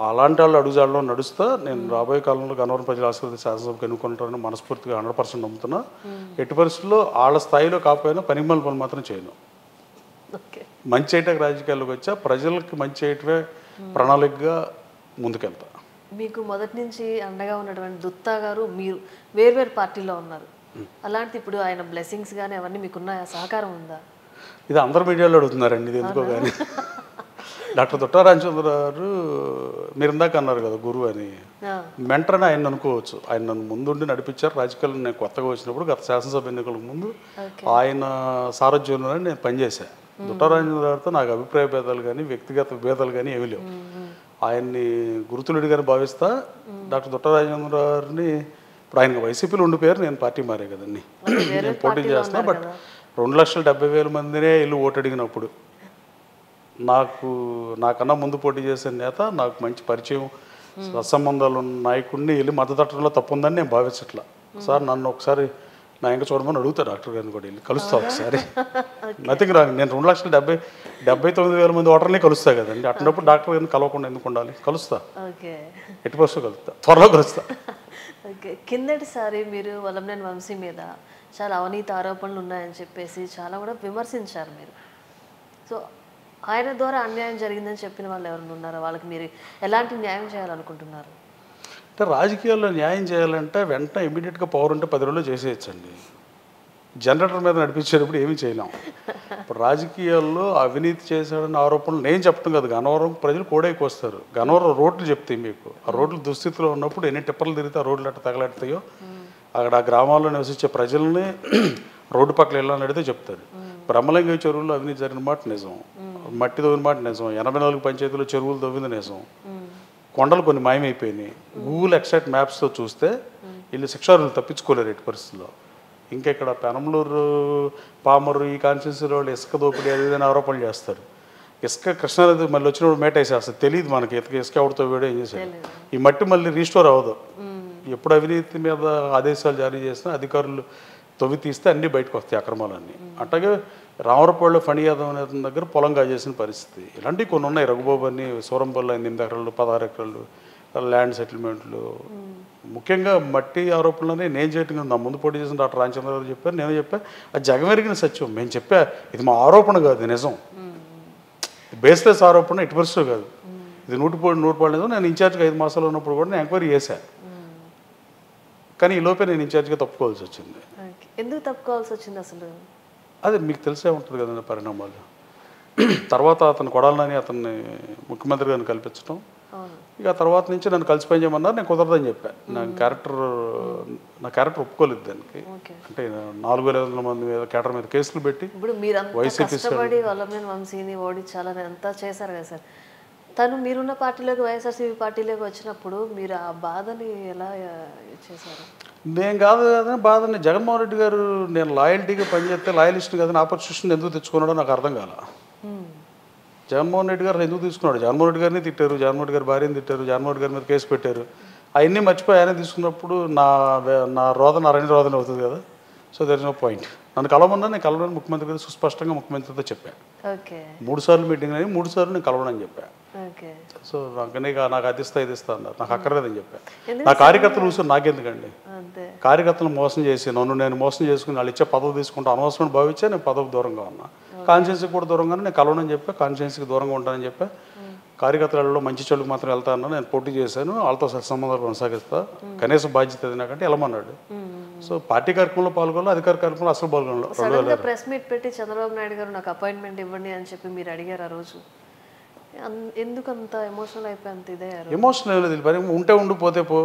అలాంటి వాళ్ళు అడుగుజాడలో నడుస్తా నేను రాబోయే కాలంలో గన్నవరం ప్రజల ఆశీర్వాద శాసనసభకు ఎన్నుకుంటారని మనస్ఫూర్తిగా 100% నమ్ముతున్నా. ఎట్టి పరిస్థితుల్లో వాళ్ళ స్థాయిలో కాకపోయినా పనిమాల పనులు మాత్రం చేయను. మంచి చేయటకు రాజకీయాల్లోకి వచ్చా, ప్రజలకి మంచి చేయటమే ప్రణాళికగా ముందుకెళ్తా. మీకు మొదటి నుంచి అండగా ఉన్నటువంటి దుత్తా గారు మీరు వేర్వేరు పార్టీలో ఉన్నారు. అలాంటి ఇప్పుడు ఆయన బ్లెస్సింగ్స్ కానీ అవన్నీ మీకున్న సహకారం ఉందా? ఇది అందరు మీడియాలో అడుగుతున్నారండి, ఇది ఎందుకో కానీ. డాక్టర్ దుట్టా రామచంద్ర గారు మీరు ఇందాక అన్నారు కదా గురువు అని, మెంటర్ అని ఆయన అనుకోవచ్చు. ఆయన నన్ను ముందుండి నడిపించారు రాజకీయాలు. నేను కొత్తగా వచ్చినప్పుడు గత శాసనసభ ఎన్నికలకు ముందు ఆయన సారథ్యంలోనే నేను పనిచేశాను. దుట్టా రామచంద్ర గారితో నాకు అభిప్రాయ భేదాలు కానీ వ్యక్తిగత భేదాలు కానీ ఏమీ లేవు. ఆయన్ని గురుతులుడిగానే భావిస్తా. డాక్టర్ దుట్టా రామచంద్ర గారిని ఇప్పుడు ఆయన వైసీపీలో ఉండిపోయారు, నేను పార్టీ మారే కదండి. నేను పోటీ చేస్తున్నా. బట్ 2,70,000 మందినే వెళ్ళి ఓటు అడిగినప్పుడు నాకన్నా ముందు పోటీ చేసే నేత, నాకు మంచి పరిచయం సత్సంబంధాలు ఉన్న నాయకుడిని వెళ్ళి మద్దతట్టడంలో తప్పు ఉందని నేను భావించట్లా. సార్ నన్ను ఒకసారి నా ఇంకా చూడమని అడుగుతా డాక్టర్ గారిని కూడా వెళ్ళి కలుస్తా ఒకసారి. Nothing wrong. నేను 2,79,000 మంది ఓటర్ని కలుస్తా కదండి. అట్టినప్పుడు డాక్టర్ గారిని కలవకుండా ఎందుకు ఉండాలి? కలుస్తా, ఎట్టి పరిస్థితుల్లో కలుస్తా, త్వరలో కలుస్తా. కిందటిసారి మీరు వల్లభనేని వంశీ మీద చాలా అవినీతి ఆరోపణలు ఉన్నాయని చెప్పేసి చాలా కూడా విమర్శించారు మీరు. సో ఆయన ద్వారా అన్యాయం జరిగిందని చెప్పిన వాళ్ళు ఎవరైనా ఉన్నారా? వాళ్ళకి మీరు ఎలాంటి న్యాయం చేయాలనుకుంటున్నారు? అంటే రాజకీయాల్లో న్యాయం చేయాలంటే వెంటనే ఇమీడియట్గా పవర్ ఉంటే 10 రోజుల్లో చేసేయచ్చండి. జనరేటర్ మీద నడిపించేటప్పుడు ఏమీ చేయలేం. ఇప్పుడు రాజకీయాల్లో అవినీతి చేశాడని ఆరోపణలు నేను చెప్పడం కాదు, గన్నవరం ప్రజలు కోడైకి వస్తారు. గన్నవరం రోడ్లు చెప్తాయి మీకు. ఆ రోడ్లు దుస్థితిలో ఉన్నప్పుడు ఎన్ని టిప్పర్లు తిరిగితే ఆ రోడ్లు ఎట్ట తగలెడతాయో, అక్కడ ఆ గ్రామాల్లో నివసించే ప్రజల్ని రోడ్డు పక్కన వెళ్ళాలని అడిగితే చెప్తారు. బ్రహ్మలింగ చెరువుల్లో అవినీతి జరిగిన మాట నిజం, మట్టి తవ్విన మాట నిజం, 84 పంచాయతీలో చెరువులు తవ్వింది నిజం. కొండలు కొన్ని మాయమైపోయినాయి. గూగుల్ ఎగ్జాక్ట్ మ్యాప్స్తో చూస్తే వీళ్ళు శిక్షారులు తప్పించుకోలేరు ఎట్టి పరిస్థితుల్లో. ఇంకా ఇక్కడ పెనమలూరు, పామరు ఈ కాన్స్టిట్యూన్సీలో వాళ్ళు ఇసుక దోపిడీ అది ఏదైనా ఆరోపణలు చేస్తారు. ఇసుక కృష్ణానది మళ్ళీ వచ్చినప్పుడు మేట వేసేస్తారు. తెలియదు మనకి ఇసుక ఎవరితో వేడో ఏం చేశారు. ఈ మట్టి మళ్ళీ రీస్టోర్ అవ్వదు. ఎప్పుడు అవినీతి మీద ఆదేశాలు జారీ చేసినా అధికారులు తవ్వి తీస్తే అన్నీ బయటకు వస్తాయి అక్రమాలన్నీ. అట్లాగే రామరపాడులో ఫణి యాదవ్ అనే దగ్గర పొలం కాజేసిన పరిస్థితి. ఇలాంటివి కొన్ని ఉన్నాయి. రఘుబాబు అని సూరంపల్లి 8 ఎకరాలు 16 ఎకరాలు ల్యాండ్ సెటిల్మెంట్లు. ముఖ్యంగా మట్టి ఆరోపణలని నేను చేయటం నా ముందు పోటీ చేసిన డాక్టర్ రామచంద్ర గారు చెప్పారు, నేను చెప్పా. అది జగమెరిగిన సత్యం. మేము చెప్పా ఇది మా ఆరోపణ కాదు, నిజం. బేస్లెస్ ఆరోపణ, ఎట్టి పరిస్థితులు కాదు. ఇది 100% నిజం. నేను ఇన్ఛార్జ్గా 5 మాసాలు ఉన్నప్పుడు కూడా నేను ఎంక్వైరీ చేశాను. కానీ ఈ లోపే నేను ఇన్ఛార్జ్గా తప్పుకోవాల్సి వచ్చింది. ఎందుకు తప్పుకోవాల్సి వచ్చింది అసలు? అదే మీకు తెలిసే ఉంటుంది కదండి పరిణామాలు. తర్వాత అతను కొడాలని అతన్ని ముఖ్యమంత్రి గారిని కల్పించడం, ఇక తర్వాత నుంచి నన్ను కలిసి పని చేయమన్నారు. నేను కుదరదని చెప్పాను. నా క్యారెక్టర్ ఒప్పుకోలేదు దానికి. అంటే 4,500 మంది మీద క్యాటర్ మీద కేసులు పెట్టి ఇప్పుడు మీరు కష్టపడి వల్లభనేని వంశీని ఓడించాలని అంతా చేశారు కదా సార్. తను మీరున్న పార్టీలోకి వైఎస్ఆర్సీపీ పార్టీలోకి వచ్చినప్పుడు మీరు ఆ బాధని ఎలా చేశారు? నేను కాదు కదా బాధని జగన్మోహన్ రెడ్డి గారు నేను లాయల్టీగా పనిచేస్తే లాయలిస్ట్ కదా ఆపర్చునిస్ట్ని ఎందుకు తెచ్చుకున్నాడో నాకు అర్థం కాల. జగన్మోహన్ రెడ్డి గారు ఎందుకు తీసుకున్నాడు? జగన్మోహన్ రెడ్డి గారిని తిట్టారు, జగన్మోహన్ రెడ్డి గారి భార్యని తిట్టారు, జగన్మోహన్ రెడ్డి గారి మీద కేసు పెట్టారు. అవన్నీ మర్చిపోయి ఆయన తీసుకున్నప్పుడు నా రోదన అరణ్య రోదన అవుతుంది కదా. So there is no point. నన్ను కలవమన్నా నేను కలవని ముఖ్యమంత్రి గారు సుస్పష్టంగా ముఖ్యమంత్రితో చెప్పాను. 3 సార్లు మీటింగ్ అయ్యి 3 సార్లు నేను కలవనని చెప్పాను. సో నాకు అది ఇస్తా అన్నారు. నాకు అక్కర్లేదని చెప్పాను. నా కార్యకర్తలు చూసి నాకెందుకండి? కార్యకర్తలు మోసం చేసి నేను మోసం చేసుకుని వాళ్ళు ఇచ్చే పదవి తీసుకుంటా అనవసరం భావించా. నేను పదవికి దూరంగా ఉన్నా, కాన్షియన్స్కి కూడా దూరంగానే నేను కలవనని చెప్పా, కాన్షియన్స్కి దూరంగా ఉంటానని చెప్పా. కార్యకర్తలలో మంచి చెడుకు మాత్రం వెళ్తాను. నేను పోటీ చేశాను, వాళ్ళతో సత్సంబంధాలు కొనసాగిస్తా, కనీసం బాధ్యత అది నాకంటే వెళ్ళమన్నాడు. సో పార్టీ కార్యక్రమంలో పాల్గొనాలి, అధికార కార్యక్రమంలో అసలు పాల్గొనాలి. ప్రెస్ మీట్ పెట్టి చంద్రబాబు నాయుడు గారు నాకు అపాయింట్మెంట్ ఇవ్వండి అని చెప్పి మీరు అడిగారు ఆ రోజు. ఎందుకు అంత ఎమోషనల్ అయిపోయి అంత ఇదే? ఎమోషనల్ ఏం లేదు, పని ఉంటే ఉండిపోతే పో.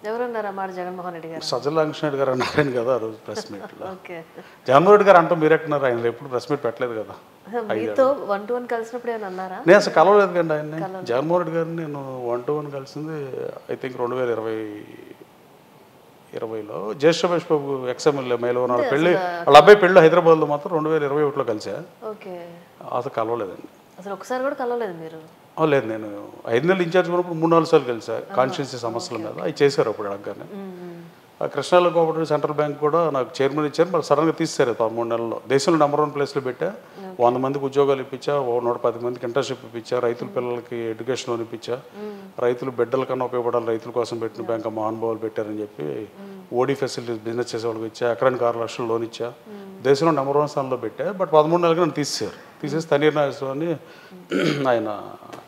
ఎవరన్నారా మాట? జగన్మోహన్ రెడ్డి గారు, సజ్జల రామకృష్ణ గారు అన్నారని కదా ఆ రోజు ప్రెస్ మీట్లో. జగన్మోహన్ రెడ్డి గారు అంటాం మీరెక్కన్నారు, ఆయన ఎప్పుడు ప్రెస్ మీట్ పెట్టలేదు కదా. మీతో 1-to-1 కలిసినప్పుడు ఏమన్నా అన్నారా? నేను అసలు కలవలేదు కండి ఆయన్ని. జగన్మోహన్ రెడ్డి గారిని నేను 1-to-1 కలిసింది I think 2020లో Jyeshtha Ramesh Babu ex-MLA మేలో ఉన్నాడు పెళ్ళి, వాళ్ళ అబ్బాయి పెళ్ళి హైదరాబాద్లో మాత్రం 2021లో కలిసా. అసలు కలవలేదండి. అసలు ఒకసారి కూడా కలవలేదు మీరు? లేదు, నేను 5 నెలలు ఇన్ఛార్జ్ ఉన్నప్పుడు 3-4 సార్లు కలిసా కాన్స్టిట్యున్సీ సమస్యల మీద. అవి చేశారు అప్పుడు అడగగానే. కృష్ణాలో కోఆపరేటివ్ సెంట్రల్ బ్యాంక్ కూడా నాకు చైర్మన్ ఇచ్చారు, మరి సడన్గా తీసేశారు 13 నెలల్లో. దేశంలో నెంబర్ 1 ప్లేస్లో పెట్టా. 100 మందికి ఉద్యోగాలు ఇప్పించా, 110 మందికి ఇంటర్న్షిప్ ఇప్పించా, రైతుల పిల్లలకి ఎడ్యుకేషన్ లోన్ ఇప్పించా, రైతులు బిడ్డల కన్నా ఉపయోగపడాలి, రైతుల కోసం పెట్టిన బ్యాంక్ మహానుభావులు పెట్టారని చెప్పి ఓడీ ఫెసిలిటీస్ బిజినెస్ చేసే వాళ్ళకి ఇచ్చా, ఎకరానికి 6 లక్షలు లోన్ ఇచ్చా, దేశంలో నెంబర్ 1 స్థానంలో పెట్టా. బట్ 13 నెలలకు నన్ను తీసేసి తనీర్ నాగేశ్వరరావుని ఆయన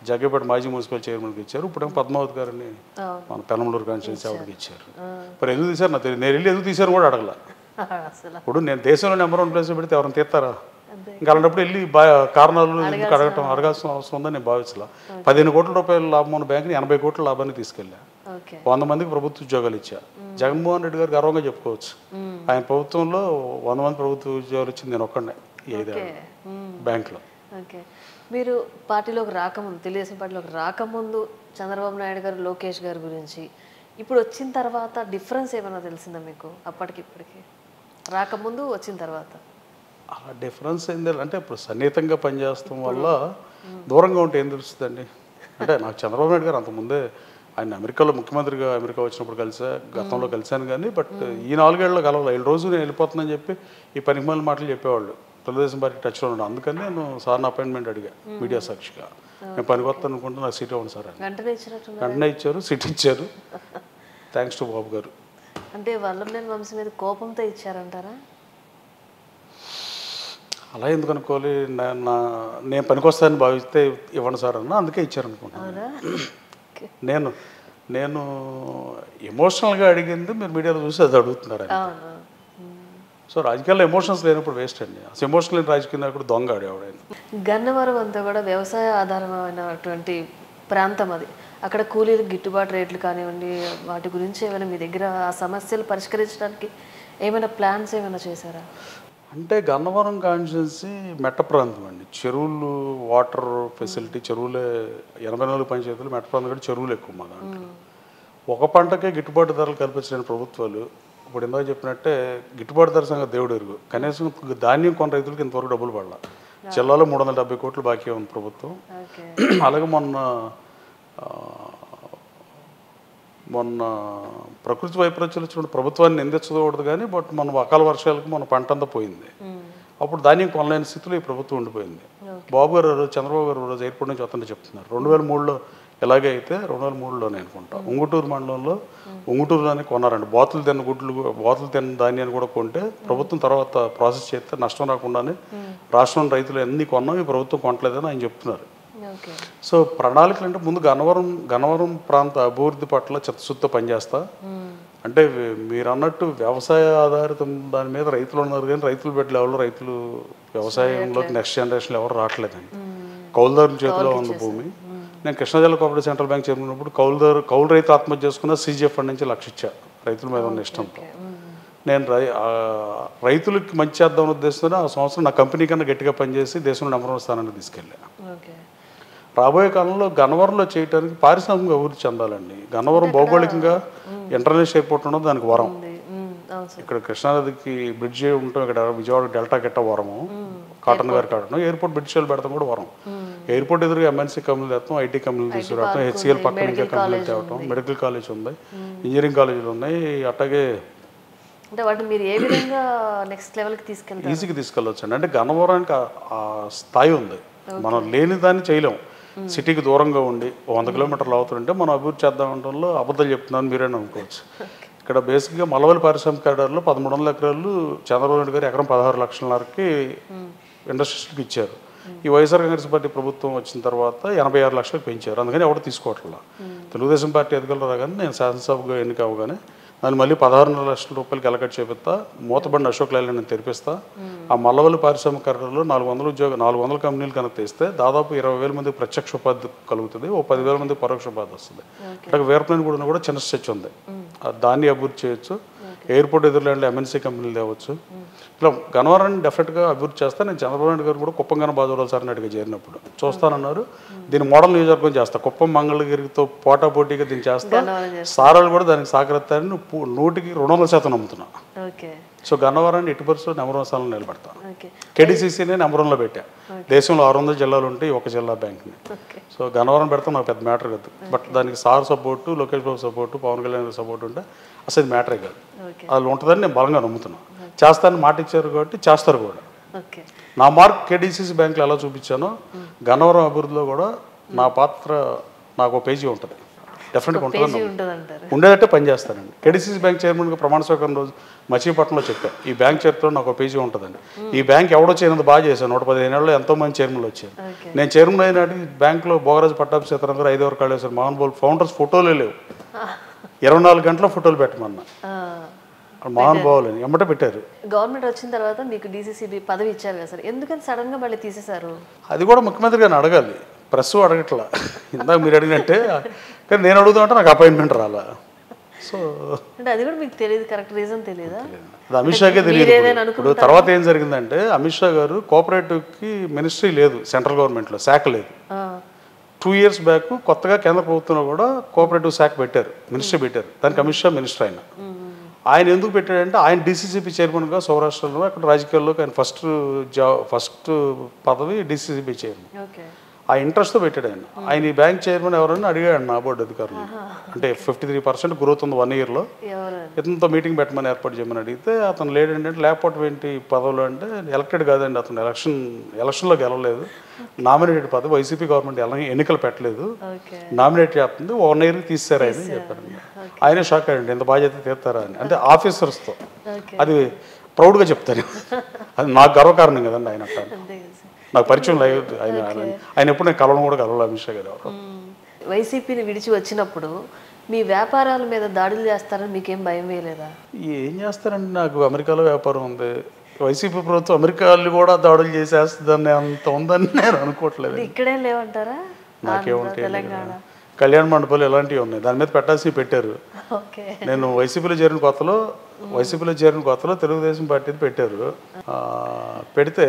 జగ్గేపేట మాజీ మున్సిపల్ చైర్మన్కి ఇచ్చారు. ఇప్పుడేమో పద్మావతి గారిని మన పెనమలూరు కాన్స్టిట్యున్సీ ఆవిడకి ఇచ్చారు. మరి ఎందుకు తీశారు నాకు తెలియదు. నేను వెళ్ళి ఎందుకు తీశారు కూడా అడగల. ఇప్పుడు నేను దేశంలో నెంబర్ 1 ప్లేస్లో పెడితే ఎవరైనా తీస్తారా? ఇంకా అలాంటప్పుడు వెళ్ళి కారణాలు ఎందుకు అడగాల్సిన అవసరం ఉందని నేను భావించలా. 15 కోట్ల రూపాయల లాభం ఉన్న బ్యాంక్ని 80 కోట్ల లాభాన్ని తీసుకెళ్ళా. 100 మందికి ప్రభుత్వ ఉద్యోగాలు ఇచ్చా. జగన్మోహన్ రెడ్డి గారు గర్వంగా చెప్పుకోవచ్చు, ఆయన ప్రభుత్వంలో 100 మంది ప్రభుత్వ ఉద్యోగాలు ఇచ్చింది నేను ఒక్కడే 5 బ్యాంకులో. మీరు పార్టీలోకి రాకముందు, తెలుగుదేశం పార్టీలోకి రాకముందు చంద్రబాబు నాయుడు గారు, లోకేష్ గారి గురించి ఇప్పుడు వచ్చిన తర్వాత డిఫరెన్స్ ఏమైనా తెలిసిందా మీకు? అప్పటికి ఇప్పటికి, రాకముందు వచ్చిన తర్వాత ఆ డిఫరెన్స్ ఏంటంటే ఇప్పుడు సన్నిహితంగా పనిచేస్తాం వల్ల దూరంగా ఉంటే ఏం తెలుస్తుందండి. అంటే నాకు చంద్రబాబు నాయుడు గారు అంతకుముందే ఆయన అమెరికాలో ముఖ్యమంత్రిగా అమెరికా వచ్చినప్పుడు కలిసా, గతంలో కలిశాను కానీ బట్ ఈ 4 ఏళ్ళలో కలవాలి. 7 రోజులు నేను వెళ్ళిపోతుందని చెప్పి ఈ పనికిమాల మాటలు చెప్పేవాళ్ళు. తెలుగుదేశం పార్టీ టచ్లో ఉన్నాడు. అందుకని నేను సార్ని అపాయింట్మెంట్ అడిగా మీడియా సాక్షిగా. నేను పనికొస్తాను అనుకుంటే నాకు సీట్ ఇవ్వండి సార్ అని. వెంటనే ఇచ్చారు, సీట్ ఇచ్చారు. థ్యాంక్స్ టు బాబు గారు. అంటే వల్లభనేని వంశీ మీద కోపంతో ఇచ్చారంటారా? అలా ఎందుకు అనుకోవాలి, నేను పనికొస్తానని భావిస్తే ఇవ్వండి సార్ అన్న, అందుకే ఇచ్చారనుకుంటున్నాను. నేను ఎమోషనల్గా అడిగింది మీరు మీడియాలో చూసి అది అడుగుతున్నారు. సో రాజకీయాల్లో ఎమోషన్స్ లేనప్పుడు వేస్ట్ అండి. అసలు ఎమోషనల్ లేని రాజకీయ నాయకుడు దొంగ ఆడేవాడు. గన్నవరం అంతా కూడా వ్యవసాయ ఆధారమైనటువంటి ప్రాంతం అది. అక్కడ కూలీలకు గిట్టుబాటు రేట్లు కానివ్వండి, వాటి గురించి ఏమైనా మీ దగ్గర ఆ సమస్యలు పరిష్కరించడానికి ఏమైనా ప్లాన్స్ ఏమైనా చేశారా? అంటే గన్నవరం కాన్స్టిట్యున్సీ మెట్ట ప్రాంతం అండి. చెరువులు, వాటర్ ఫెసిలిటీ, చెరువులే 84 పంచాయతీలు మెట్ట ప్రాంతం కూడా చెరువులు ఎక్కువ మా దాంట్లో. ఒక పంటకే గిట్టుబాటు ధరలు కల్పించిన ప్రభుత్వాలు ఇప్పుడు ఇందాక చెప్పినట్టే గిట్టుబాటు ధర సంగతి దేవుడు ఎరుగు. కనీసం ధాన్యం కొన్న రైతులకి ఇంతవరకు డబ్బులు పడాల. జిల్లాలో 370 కోట్లు బాకీ ఉంది ప్రభుత్వం. అలాగే మొన్న ప్రకృతి వైపరీత్యాలు వచ్చినప్పుడు ప్రభుత్వాన్ని నిందించకూడదు కానీ బట్ మన అకాల వర్షాలకు మన పంట అంతా పోయింది. అప్పుడు ధాన్యం కొనలేని స్థితిలో ఈ ప్రభుత్వం ఉండిపోయింది. బాబు గారు చంద్రబాబు గారు రోజు ఎయిర్పోర్ట్ నుంచి వస్తుంటే చెప్తున్నారు 2003లో ఎలాగే అయితే 2003లోనే అనుకుంటా ఉంగుటూరు మండలంలో ఉంగుటూరులోనే కొన్నారండి. బాతులు తిన్న ధాన్యాన్ని కూడా కొంటే ప్రభుత్వం తర్వాత ప్రాసెస్ చేస్తే నష్టం రాకుండానే రాష్ట్రం రైతులు అన్నీ కొన్నాం, ఈ ప్రభుత్వం కొనట్లేదని ఆయన చెప్తున్నారు. సో ప్రణాళికలు అంటే ముందు గన్నవరం ప్రాంత అభివృద్ధి పట్ల చిత్తశుద్ధితో పనిచేస్తా. అంటే మీరు అన్నట్టు వ్యవసాయ ఆధారిత దాని మీద రైతులు ఉన్నారు కానీ రైతులు బిడ్డలు ఎవరు రైతులు వ్యవసాయంలోకి నెక్స్ట్ జనరేషన్లో ఎవరు రావట్లేదండి. కౌలుదారుల చేతిలో ఉన్న భూమి. నేను కృష్ణా జిల్లా కోఆపరేటివ్ సెంట్రల్ బ్యాంక్ చేరినప్పుడు కౌలు రైతు ఆత్మహత్య చేసుకున్న సీజీఎఫ్ ఫండ్ నుంచి లక్షిచ్చా రైతుల మీద ఉన్న ఇష్టంతో. నేను రైతులకి మంచి చేద్దామని ఉద్దేశంతో ఆ సంవత్సరం నా కంపెనీ కన్నా గట్టిగా పనిచేసి దేశంలో నెంబర్ 1 స్థానానికి తీసుకెళ్ళా. రాబోయే కాలంలో గన్నవరంలో చేయడానికి పారిశ్రామిక అభివృద్ధి చెందాలండి. గన్నవరం భౌగోళికంగా ఇంటర్నేషనల్ ఎయిర్పోర్ట్ ఉండడం దానికి వరం. ఇక్కడ కృష్ణానదికి బ్రిడ్జ్ ఉంటాం, ఇక్కడ విజయవాడ డెల్టా గిట్ట వరము, కాటన్ గారి కాటన్ ఎయిర్పోర్ట్ బ్రిడ్జ్లు పెడతాం కూడా వరం. ఎయిర్పోర్ట్ ఎదురుగా ఎంఎన్సీ కంపెనీలు తెస్తాం, ఐటీ కంపెనీలు తీసుకురావటం, హెచ్సిఎల్ పక్కన ఇంకా కంపెనీలు తేవటం, మెడికల్ కాలేజ్ ఉంది, ఇంజనీరింగ్ కాలేజీలు ఉన్నాయి. అట్లాగే అంటే వాటిని మీరు ఏ విధంగా నెక్స్ట్ లెవెల్కి తీసుకెళ్తారు? ఈజీగా తీసుకెళ్ళొచ్చండి. అంటే గన్నవరానికి ఆ స్థాయి ఉంది, మనం లేని దాన్ని చేయలేం. సిటీకి దూరంగా ఉండి 100 కిలోమీటర్లు అవుతుంటే మనం అభివృద్ధి చేద్దాం అనడంలో అబద్ధాలు చెప్తున్నాను మీరే అనుకోవచ్చు. ఇక్కడ బేసిక్గా మలవల్లి పారిశ్రామిక కారిడార్లో 1300 ఎకరాలు చంద్రబాబు నాయుడు గారు ఎకరం 16,00,000కి ఇండస్ట్రీస్కి ఇచ్చారు. ఈ వైఎస్ఆర్ కాంగ్రెస్ పార్టీ ప్రభుత్వం వచ్చిన తర్వాత 86 లక్షలకు పెంచారు. అందుకని ఎవరు తీసుకోవట్లా. తెలుగుదేశం పార్టీ అధికారులు రాగానే నేను శాసనసభగా ఎన్నిక అవగానే దాన్ని మళ్ళీ 16 లక్షల రూపాయలకి ఎలకట్ చేపిస్తా, మూతబండి అశోక్ లైలాండ్ నేను తెరిపిస్తా. ఆ మల్లవల్లి పారిశ్రామిక కారిడార్లో 400 కంపెనీలు కనుక తెస్తే దాదాపు 20,000 మందికి ప్రత్యక్ష ఉపాధి కలుగుతుంది, 10,000 మందికి పరోక్ష ఉపాధి వస్తుంది. అట్లాగే వీరప్లేన్ కూడా చిన్న స్ట్రెచ్ ఉంది, దాన్ని అభివృద్ధి చేయొచ్చు. ఎయిర్పోర్ట్ ఎదురులాంటి ఎంఎన్సీ కంపెనీలు తేవచ్చు. ఇట్లా గన్నవరాన్ని డెఫినెట్గా అభివృద్ధి చేస్తా. నేను చంద్రబాబు నాయుడు గారు కూడా కుప్పం బాజురాలు సార్ అడిగి చేరినప్పుడు చూస్తానన్నారు. దీన్ని మోడల్ నియోజకవర్గం చేస్తా, కుప్పం మంగళగిరితో పోటాపోటీగా దీన్ని చేస్తా, సారాలు కూడా దానికి సహకరిస్తారని 100% నమ్ముతున్నా. సో గన్నవరాన్ని ఎట్టి పరిస్థితుల్లో నెంబర్ 1 స్థానంలో నిలబెడతాను. కేడీసీసీనే నెంబర్ 1లో పెట్టా. దేశంలో 600 జిల్లాలు ఉంటే ఒక జిల్లా బ్యాంక్ని. సో గన్నవరం పెడతాం నాకు పెద్ద మ్యాటర్ కాదు. బట్ దానికి sir support, Lokesh Babu support, Pawan Kalyan support ఉంటే అసలు మ్యాటరే కాదు. వాళ్ళు ఉంటుందని నేను బలంగా నమ్ముతున్నాను. చేస్తానని మాట ఇచ్చారు కాబట్టి చేస్తారు కూడా. నా మార్క్ కేడీసీసీ బ్యాంకులో ఎలా చూపించానో గన్నవరం అభివృద్ధిలో కూడా నా పాత్ర నాకు పేజీ ఉంటుంది, డెఫినెట్గా ఉంటుంది. ఉండేదట్టే పని చేస్తానండి. కేడీసీసీ బ్యాంక్ చైర్మన్గా ప్రమాణ స్వీకారం రోజు మచిలీపట్నంలో చెప్పాను, ఈ బ్యాంక్ చరిత్రలో నాకు పేజీ ఉంటుందండి. ఈ బ్యాంక్ ఎవడో చేయనంత బాగా చేశాను. 115 ఏళ్ళలో ఎంతో మంది చైర్మన్లు వచ్చారు. నేను చైర్మన్ అయినాటి బ్యాంకులో భోగరాజు పట్టాభి సీతారాం 5 వరకు వేశారు. మోహన్ బాబు ఫౌండర్స్ ఫోటోలే లేవు, 24 గంటల ఫోటోలు పెట్టమన్నా. మోహన్ బాబులని ఎమ్మట పెట్టారు. గవర్నమెంట్ వచ్చిన తర్వాత మీకు డీసీసీబీ పదవి ఇచ్చారు కదా సార్, ఎందుకని సడన్ గా మళ్ళీ తీసేశారు? అది కూడా ముఖ్యమంత్రి గారిని అడగాలి, ప్రెస్ అడగట్లా. ఇందాక మీరు అడిగినట్టే, కానీ నేను అడుగుతామంటే నాకు అపాయింట్మెంట్ రాలా. సో అంటే అది కూడా మీకు తెలియదు, కరెక్ట్ రీజన్ తెలియదా? అది అమిత్ షాకే తెలియదు. ఇప్పుడు తర్వాత ఏం జరిగిందంటే అమిత్ షా గారు కోఆపరేటివ్కి మినిస్ట్రీ లేదు, సెంట్రల్ గవర్నమెంట్లో శాఖ లేదు. 2 years బ్యాక్ కొత్తగా కేంద్ర ప్రభుత్వంలో కూడా కోఆపరేటివ్ శాఖ పెట్టారు, మినిస్ట్రీ పెట్టారు. దానికి అమిత్ షా మినిస్టర్ ఆయన ఎందుకు పెట్టాడంటే ఆయన డీసీసీబీ చైర్మన్గా సౌరాష్ట్రలో అక్కడ రాజకీయాల్లోకి ఆయన ఫస్ట్ పదవి డీసీసీబీ చైర్మన్. ఆ ఇంట్రెస్ట్తో పెట్టాడు ఆయన. ఆయన ఈ బ్యాంక్ చైర్మన్ ఎవరని అడిగాడు నా బోర్డు అధికారులు. అంటే 53% గ్రోత్ ఉంది 1 yearలో, ఇతనితో మీటింగ్ పెట్టమని ఏర్పాటు చేయమని అడిగితే అతను లేడంటే లేకపోవటం ఏంటి పదవులు అంటే ఎలక్టెడ్ కాదండి, అతను ఎలక్షన్లో గెలవలేదు, నామినేటెడ్ పదవి, వైసీపీ గవర్నమెంట్ ఎన్నికలు పెట్టలేదు, నామినేట్ చేస్తుంది, 1 year తీస్తారు ఆయన చెప్పారు. ఆయనే షాక్ అయ్యండి, ఎంత బాధ్యత తీస్తారా అని. అంటే ఆఫీసర్స్తో అది ప్రౌడ్గా చెప్తాను, అది నాకు గర్వకారణం కదండి. ఆయన నాకు పరిచయం లేదు ఆయన ఎప్పుడు నేను కలవడం కూడా కలవాలి అమిత్ షా గారు. వైసీపీని విడిచి వచ్చినప్పుడు మీ వ్యాపారాల మీద దాడులు చేస్తారని మీకేం భయం వేయలేదా? ఏం చేస్తారండి, నాకు అమెరికాలో వ్యాపారం ఉంది, వైసీపీ ప్రభుత్వం అమెరికాలో కూడా దాడులు చేసేస్తుందని అంత ఉందని నేను అనుకోవట్లేదు. ఇక్కడేం లేవంటారా? నాకేముంటాయి, కళ్యాణ మండపాలు ఇలాంటివి ఉన్నాయి, దాని మీద పెట్టాల్సి పెట్టారు. నేను వైసీపీలో చేరిన కొత్తలో తెలుగుదేశం పార్టీది పెట్టారు. పెడితే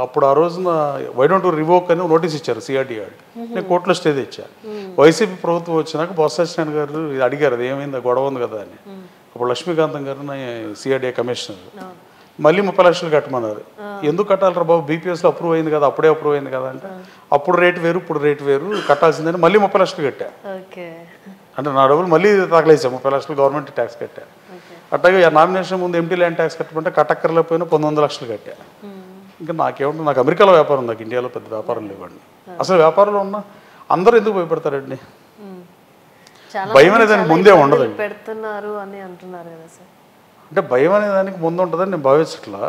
అప్పుడు ఆ రోజున వై డోంట్ రివోక్ అని నోటీస్ ఇచ్చారు సిఆర్డీ వాళ్ళు. నేను కోర్టులో స్టే తెచ్చాను. వైసీపీ ప్రభుత్వం వచ్చినాక బొత్స సత్యనారాయణ గారు అడిగారు అది ఏమైంది, గొడవ ఉంది కదా అని. అప్పుడు లక్ష్మీకాంతం గారు సిఆర్డీ కమిషనర్ మళ్ళీ 30 లక్షలు కట్టమన్నారు. ఎందుకు కట్టాలరా బాబు, బీపీఎస్లో అప్రూవ్ అయింది కదా, అప్పుడే అప్రూవ్ అయింది కదా అంటే అప్పుడు రేటు వేరు ఇప్పుడు రేటు వేరు, కట్టాల్సిందని మళ్ళీ 30 లక్షలు కట్టా. అంటే నా డబ్బులు మళ్ళీ తగలేసాను, 30 లక్షలు గవర్నమెంట్ ట్యాక్స్ కట్టా. అట్లాగే నామినేషన్ ముందు ఎంటీ ల్యాండ్ ట్యాక్స్ కట్టమంటే కట్టక్కర్లేకపోయినా 1900 లక్షలు కట్టా. ఇంకా నాకేమంటే నాకు అమెరికాలో వ్యాపారం, నాకు ఇండియాలో పెద్ద వ్యాపారం లేవండి. అసలు వ్యాపారంలో ఉన్న అందరూ ఎందుకు భయపడతారండి? భయం అనే దానికి ముందే ఉండదండి. పెడుతున్నారు అని అంటున్నారు కదా సార్. అంటే భయం అనే దానికి ముందు ఉంటుందని నేను భావించట్లా,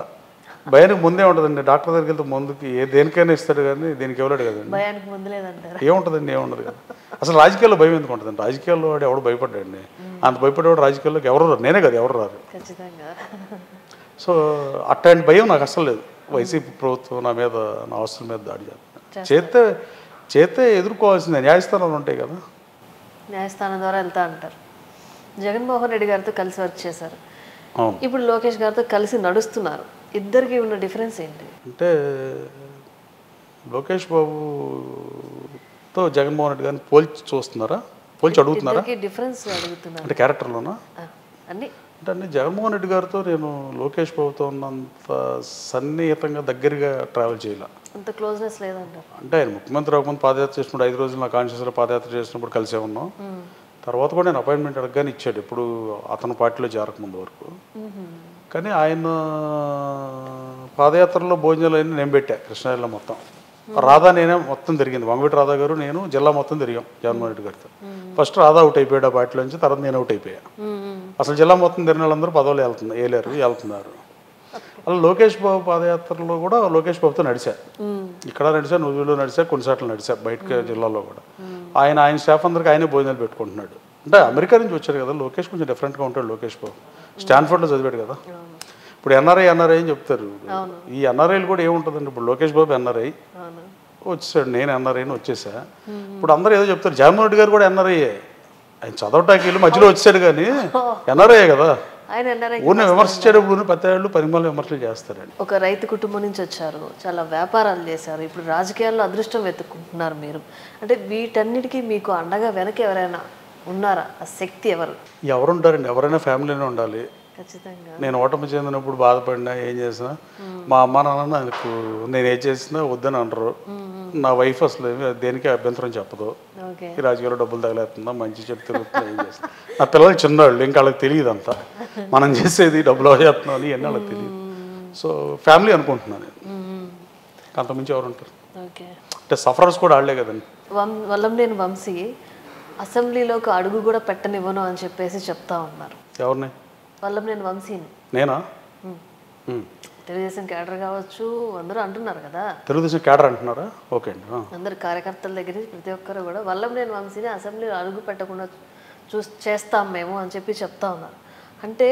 భయానికి ముందే ఉంటుందండి. డాక్టర్ దగ్గరికి వెళ్తే ముందుకి దేనికైనా ఇస్తాడు కానీ దీనికి ఇవ్వలేడు కదండి. భయానికి ముందు లేదంటారు. ఏముంటుందండి, ఏముండదు కదా. అసలు రాజకీయాల్లో భయం ఎందుకు ఉంటుందండి? రాజకీయాల్లో వాడు ఎవడు భయపడ్డాడండి, అంత భయపడేవాడు రాజకీయాల్లోకి ఎవరు రారు, నేనే కదా ఎవరు రారు. సో అట్లాంటి భయం నాకు అసలు లేదు. వైసీపీ ప్రభుత్వం నా మీద, నా ఆస్తుల మీద దాడి చేస్తే ఎదుర్కోవాల్సిందే, న్యాయస్థానాలు ఉంటాయి కదా. న్యాయస్థానం ద్వారా వెళ్తా అంటారు. జగన్మోహన్ రెడ్డి గారితో కలిసి వర్క్ చేశారు, ఇప్పుడు లోకేష్ గారితో కలిసి నడుస్తున్నారు. ఇద్దరికి ఉన్న డిఫరెన్స్ ఏంటి? అంటే లోకేష్ బాబుతో జగన్మోహన్ రెడ్డి గారిని పోల్చి చూస్తున్నారా, పోల్చి అడుగుతున్నారా? డిఫరెన్స్ అడుగుతున్నారు అంటే క్యారెక్టర్లోనా? అన్ని అంటే అన్ని జగన్మోహన్ రెడ్డి గారితో నేను లోకేష్ బాబుతో ఉన్నంత సన్నిహితంగా దగ్గరగా ట్రావెల్ చేయాల, అంత క్లోజ్నెస్ లేదంటారు. అంటే ఆయన ముఖ్యమంత్రి అవ్వకముందు పాదయాత్ర చేసినప్పుడు 5 రోజులు నా కాన్షియస్లో పాదయాత్ర చేసినప్పుడు కలిసే ఉన్నాం. తర్వాత కూడా నేను అపాయింట్మెంట్ అడగగానే ఇచ్చాడు, ఇప్పుడు అతను పార్టీలో చేరకముందు వరకు. కానీ ఆయన పాదయాత్రలో భోజనాలు అన్నీ నేను పెట్టా కృష్ణాజిల్లా మొత్తం. రాధా నేనే మొత్తం తిరిగింది, వంగవీటి రాధా గారు నేను జిల్లా మొత్తం తిరిగాం జగన్మోహన్ రెడ్డి గారితో. ఫస్ట్ రాధా అవుట్ అయిపోయాడు ఆ పార్టీలోంచి, తర్వాత నేను అవుట్ అయిపోయా. అసలు జిల్లా మొత్తం తిరిగిన వాళ్ళందరూ పదవులు వెళ్తున్నారు. అలా లోకేష్ బాబు పాదయాత్రలో కూడా లోకేష్ బాబుతో నడిచా, ఇక్కడ నడిచా, నువ్వులో నడిచా, కొన్నిసార్లు నడిచా బయట జిల్లాలో కూడా. ఆయన స్టాఫ్ అందరికీ ఆయనే భోజనాలు పెట్టుకుంటున్నాడు. అంటే అమెరికా నుంచి వచ్చారు కదా లోకేష్, కొంచెం డిఫరెంట్గా ఉంటాడు లోకేష్ బాబు. స్టాన్ఫర్డ్లో చదివాడు కదా. ఇప్పుడు ఎన్ఆర్ఐ అని చెప్తారు, ఈ ఎన్ఆర్ఐలు కూడా ఏముంటుందండి. ఇప్పుడు లోకేష్ బాబు ఎన్ఆర్ఐ వచ్చేసాడు, నేను ఎన్ఆర్ఐని వచ్చేసా. ఇప్పుడు అందరూ ఏదో చెప్తారు, జగన్మోహన్ రెడ్డి గారు కూడా ఎన్ఆర్ఐయే. ఆయన చదవటానికి వెళ్ళి మధ్యలో వచ్చాడు కానీ ఎన్ఆర్ఐయే కదా. ఊరిని విమర్శించేటప్పుడు 10 ఏళ్ళు 10 విమర్శలు చేస్తారండి. ఒక రైతు కుటుంబం నుంచి వచ్చారు, చాలా వ్యాపారాలు చేశారు, ఇప్పుడు రాజకీయాల్లో అదృష్టం వెతుక్కుంటున్నారు మీరు. అంటే వీటన్నిటికీ మీకు అండగా వెనక ఎవరైనా ఉన్నారా? ఆ శక్తి ఎవరుంటారండి? ఎవరైనా ఫ్యామిలీనే ఉండాలి. ఖచ్చితంగా. నేను ఓటమి చెందినప్పుడు బాధపడినా ఏం చేసినా మా అమ్మ నాన్న నాకు నేను ఏం చేసినా వద్దని అనరు. నా వైఫ్ అసలు దేనికి అభ్యంతరం చెప్పదు. ఈ రాజకీయాల్లో డబ్బులు తగలేస్తుందా, మంచి చెడు తిరుగుతుందా, ఏం చేస్తా. నా పిల్లలు చిన్నవాళ్ళు, ఇంకా వాళ్ళకి తెలియదు అంతా మనం చేసేది డబ్బులు చేస్తున్నాం అని ఎన్ని వాళ్ళకి తెలియదు. సో ఫ్యామిలీ అనుకుంటున్నాను నేను, అంతకుమించి ఎవరు ఉంటారు? అంటే సఫరర్స్ కూడా ఆడలే కదండి. వల్లంనేని వంశీ అసెంబ్లీలోకి అడుగు కూడా పెట్టనివ్వను అని చెప్పేసి చెప్తా ఉన్నారు. ఎవరిని? వల్లంనేని వంశీని. నేనా? తెలుగుదేశం క్యాడర్ కావచ్చు, అందరూ అంటున్నారు కదా. తెలుగుదేశం క్యాడర్ అంటున్నారా? ఓకే అండి. అందరు కార్యకర్తల దగ్గర నుంచి ప్రతి ఒక్కరు కూడా వల్లంనేని వంశీని అసెంబ్లీలో అడుగు పెట్టకుండా చేస్తాం మేము అని చెప్పి చెప్తా ఉన్నారు. అంటే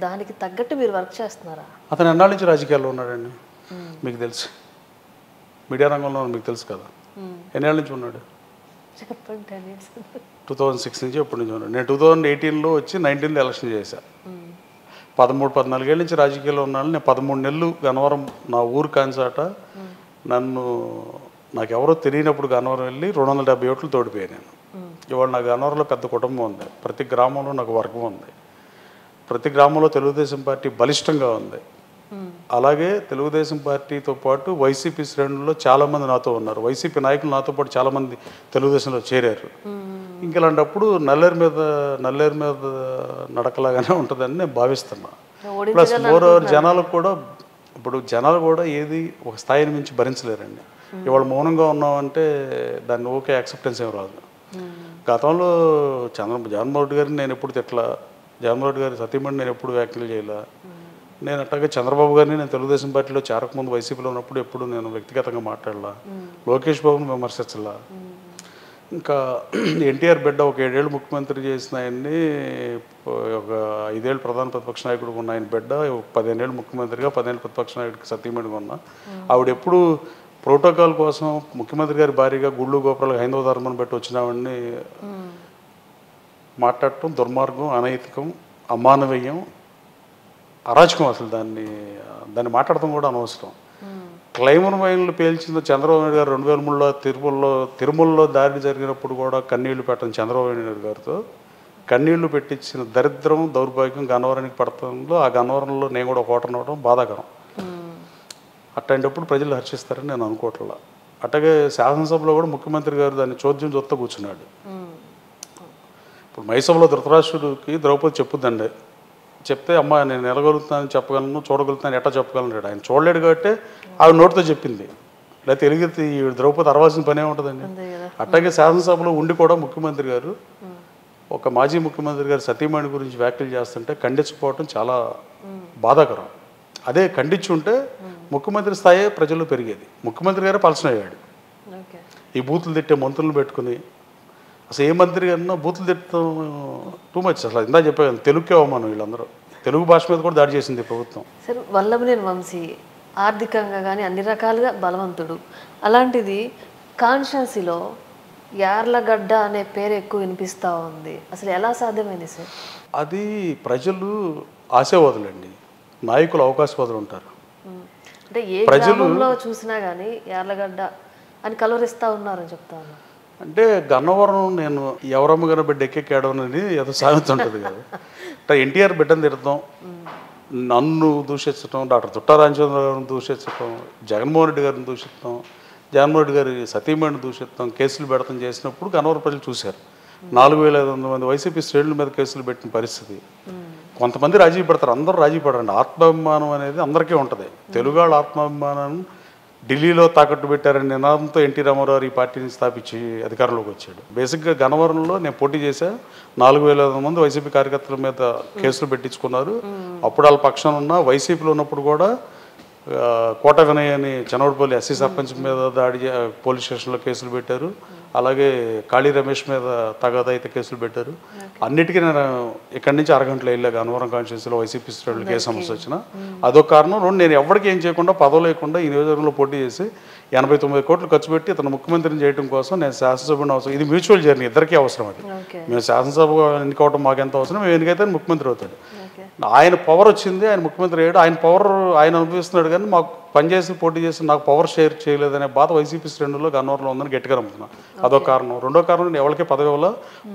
దానికి తగ్గట్టు మీరు వర్క్ చేస్తున్నారా? అతను ఎన్నాళ్ళ నుంచి రాజకీయాల్లో ఉన్నాడండి మీకు తెలుసు, మీడియా రంగంలో మీకు తెలుసు కదా. ఎన్నేళ్ళ నుంచి ఉన్నాడు? చెప్పండి. 2006 నుంచి ఎప్పటి నుంచి ఉన్నాడు. నేను 2018లో వచ్చి 19లో ఎలక్షన్ చేశాను. 13-14 ఏళ్ళ నుంచి రాజకీయాల్లో ఉన్నాను. నేను 13 నెలలు గన్నవరం నా ఊరు కాన్సాట, నాకెవరో తెలియనప్పుడు గన్నవరం వెళ్ళి 270 ఓట్లు తోడిపోయాను నేను. ఇవాళ నా గన్నవరంలో పెద్ద కుటుంబం ఉంది, ప్రతి గ్రామంలో నాకు వర్గం ఉంది, ప్రతి గ్రామంలో తెలుగుదేశం పార్టీ బలిష్టంగా ఉంది. అలాగే తెలుగుదేశం పార్టీతో పాటు వైసీపీ శ్రేణుల్లో చాలామంది నాతో ఉన్నారు, వైసీపీ నాయకులు నాతో పాటు చాలామంది తెలుగుదేశంలో చేరారు. ఇంకలాంటప్పుడు నల్లేరు మీద నడకలాగానే ఉంటుందని నేను భావిస్తున్నా. ప్లస్ జనాలకు కూడా, ఇప్పుడు జనాలు కూడా ఏది ఒక స్థాయిని మించి భరించలేరండి. ఇవాళ మౌనంగా ఉన్నామంటే దాన్ని ఓకే యాక్సెప్టెన్స్ ఏం రాదు. గతంలో జగన్మోహన్ రెడ్డి గారిని నేను ఎప్పుడు తిట్లా, జగన్మోహన్ రెడ్డి గారి సతీమణి నేను ఎప్పుడు వ్యాఖ్యలు చేయలే. నేను అట్లాగే చంద్రబాబు గారిని నేను తెలుగుదేశం పార్టీలో చేరకముందు వైసీపీలో ఉన్నప్పుడు ఎప్పుడు నేను వ్యక్తిగతంగా మాట్లాడలా, లోకేష్ బాబుని విమర్శించలా. ఇంకా ఎన్టీఆర్ బిడ్డ ఒక 7 ఏళ్ళు ముఖ్యమంత్రి చేసిన ఆయన్ని, ఒక 5 ఏళ్ళు ప్రధాన ప్రతిపక్ష నాయకుడిగా ఉన్న ఆయన బిడ్డ 15 ఏళ్ళు ముఖ్యమంత్రిగా, 10 ఏళ్ళు ప్రతిపక్ష నాయకుడికి సతీమణిగా ఉన్నా. ఆవిడ ఎప్పుడు ప్రోటోకాల్ కోసం ముఖ్యమంత్రి గారి భారీగా గుళ్ళు గోపురాలు హైందవ ధర్మం పెట్టి వచ్చినావిడ్ని మాట్లాడటం దుర్మార్గం, అనైతికం, అమానవీయం, అరాచకం. అసలు దాన్ని మాట్లాడటం కూడా అనవసరం. క్లైమర్ మైన్లు పేల్చిన చంద్రబాబు నాయుడు గారు 2003లో తిరుమలలో దాడి జరిగినప్పుడు కూడా కన్నీళ్లు పెట్టని చంద్రబాబు నాయుడు గారితో కన్నీళ్లు పెట్టించిన దరిద్రం, దౌర్భాగ్యం గన్నవరానికి పడటంలో, ఆ గన్నవరంలో నేను కూడా ఓటర్ అవ్వడం బాధాకరం. అట్లాంటప్పుడు ప్రజలు హర్షిస్తారని నేను అనుకోవట్లా. అట్లాగే శాసనసభలో కూడా ముఖ్యమంత్రి గారు దాన్ని చోద్యం చూస్తూ కూర్చున్నాడు. ఇప్పుడు మైసభలో ధృతరాష్ట్రుడికి ద్రౌపది చెప్పుద్దండి, చెప్తే అమ్మ నేను నిలగలుగుతానని చెప్పగలను, చూడగలుగుతాను ఎట్లా చెప్పగలను. ఆయన చూడలేడు కాబట్టి ఆవిడ నోటితో చెప్పింది, లేకపోతే ఎలిగితే ఈ ద్రౌపది అరవాల్సిన పనే ఉంటుందండి. అట్లాగే శాసనసభలో ఉండి కూడా ముఖ్యమంత్రి గారు, ఒక మాజీ ముఖ్యమంత్రి గారు సతీమణి గురించి వ్యాఖ్యలు చేస్తుంటే ఖండించకపోవటం చాలా బాధాకరం. అదే ఖండించి ఉంటే ముఖ్యమంత్రి స్థాయి ప్రజల్లో పెరిగేది. ముఖ్యమంత్రి గారే పలసన అయ్యాడు. ఈ బూతులు తిట్టే మంత్రులను పెట్టుకుని, అసలు ఏ మంత్రి గారినా బూతులు తిట్టడం టూ మచ్. అసలు ఇందా చెప్పాను, తెలుగుకే అవమానం. వీళ్ళందరూ తెలుగు భాష మీద కూడా దాడి చేసింది ప్రభుత్వం. సరే, వల్లభనేని వంశీ ఆర్థికంగా కానీ అన్ని రకాలుగా బలవంతుడు. అలాంటిది కాన్స్టిట్యున్సీలో యార్లగడ్డ అనే పేరు ఎక్కువ వినిపిస్తూ ఉంది. అసలు ఎలా సాధ్యమైంది సార్? అది ప్రజలు ఆశావాదులండి, నాయకులు అవకాశవాదులు ఉంటారు. అంటే ఏ గ్రామంలో చూసినా కానీ యార్లగడ్డ అని కలవరిస్తూ ఉన్నారని చెప్తా ఉన్నారు. అంటే గన్నవరం నేను ఎవరమ్మ గారి బిడ్డ ఎక్కెక్కాడని ఏదో సామెత ఉంటుంది కదా. అంటే ఎన్టీఆర్ బిడ్డను తిడతాం, నన్ను దూషించడం, డాక్టర్ చుట్టా రామచంద్ర గారిని దూషించడం, జగన్మోహన్ రెడ్డి గారిని దూషిస్తాం, జగన్మోహన్ రెడ్డి గారి సతీమణిని దూషిస్తాం, కేసులు పెడతాం చేసినప్పుడు గన్నవరం ప్రజలు చూశారు. 4,500 మంది వైసీపీ శ్రేణుల మీద కేసులు పెట్టిన పరిస్థితి. కొంతమంది రాజీ పడతారు, అందరూ రాజీ పడరండి. ఆత్మాభిమానం అనేది అందరికీ ఉంటుంది. తెలుగు వాళ్ళ ఆత్మాభిమానం ఢిల్లీలో తాకట్టు పెట్టారని నినాదంతో ఎన్టీ రామారావు ఈ పార్టీని స్థాపించి అధికారంలోకి వచ్చాడు. బేసిక్గా గన్నవరంలో నేను పోటీ చేశా. 4,500 మంది వైసీపీ కార్యకర్తల మీద కేసులు పెట్టించుకున్నారు. అప్పుడు వాళ్ళ పక్షాన ఉన్న వైసీపీలో ఉన్నప్పుడు కూడా కోట వినయ్ అని చనవడపల్లి ఎస్సీ సర్పంచ్ మీద దాడి పోలీస్ స్టేషన్లో కేసులు పెట్టారు. అలాగే కాళీ రమేష్ మీద తగాదా అయితే కేసులు పెట్టారు. అన్నిటికీ నేను ఇక్కడి నుంచి అరగంటలో వెళ్ళా. గన్నవరం కాన్స్టిట్యూన్సీలో వైసీపీ శ్రేణులకి ఏ సమస్య వచ్చినా అదొక కారణం. రెండు, నేను ఎవరికి ఏం చేయకుండా పదవి లేకుండా ఈ నియోజకవర్గంలో పోటీ చేసి 89 కోట్లు ఖర్చు పెట్టి ఇతను ముఖ్యమంత్రిని చేయడం కోసం నేను శాసనసభను అవసరం. ఇది మ్యూచువల్ జర్నీ, ఇద్దరికీ అవసరం. అది మేము శాసనసభ ఎన్నుకోవడం మాకెంత అవసరం, మేము ఎన్నికైతే ముఖ్యమంత్రి అవుతాడు. ఆయన పవర్ వచ్చింది, ఆయన ముఖ్యమంత్రి అయ్యాడు, ఆయన పవర్ ఆయన అనుభవిస్తున్నాడు. కానీ మాకు పనిచేసి పోటీ చేసి నాకు పవర్ షేర్ చేయలేదనే బాధ వైసీపీ శ్రేణుల్లో గన్నవరంలో ఉందని గట్టిగా నమ్ముతున్నాను. అదొక కారణం. రెండో కారణం, నేను ఎవరికి పదవి ఇవ్వాలా,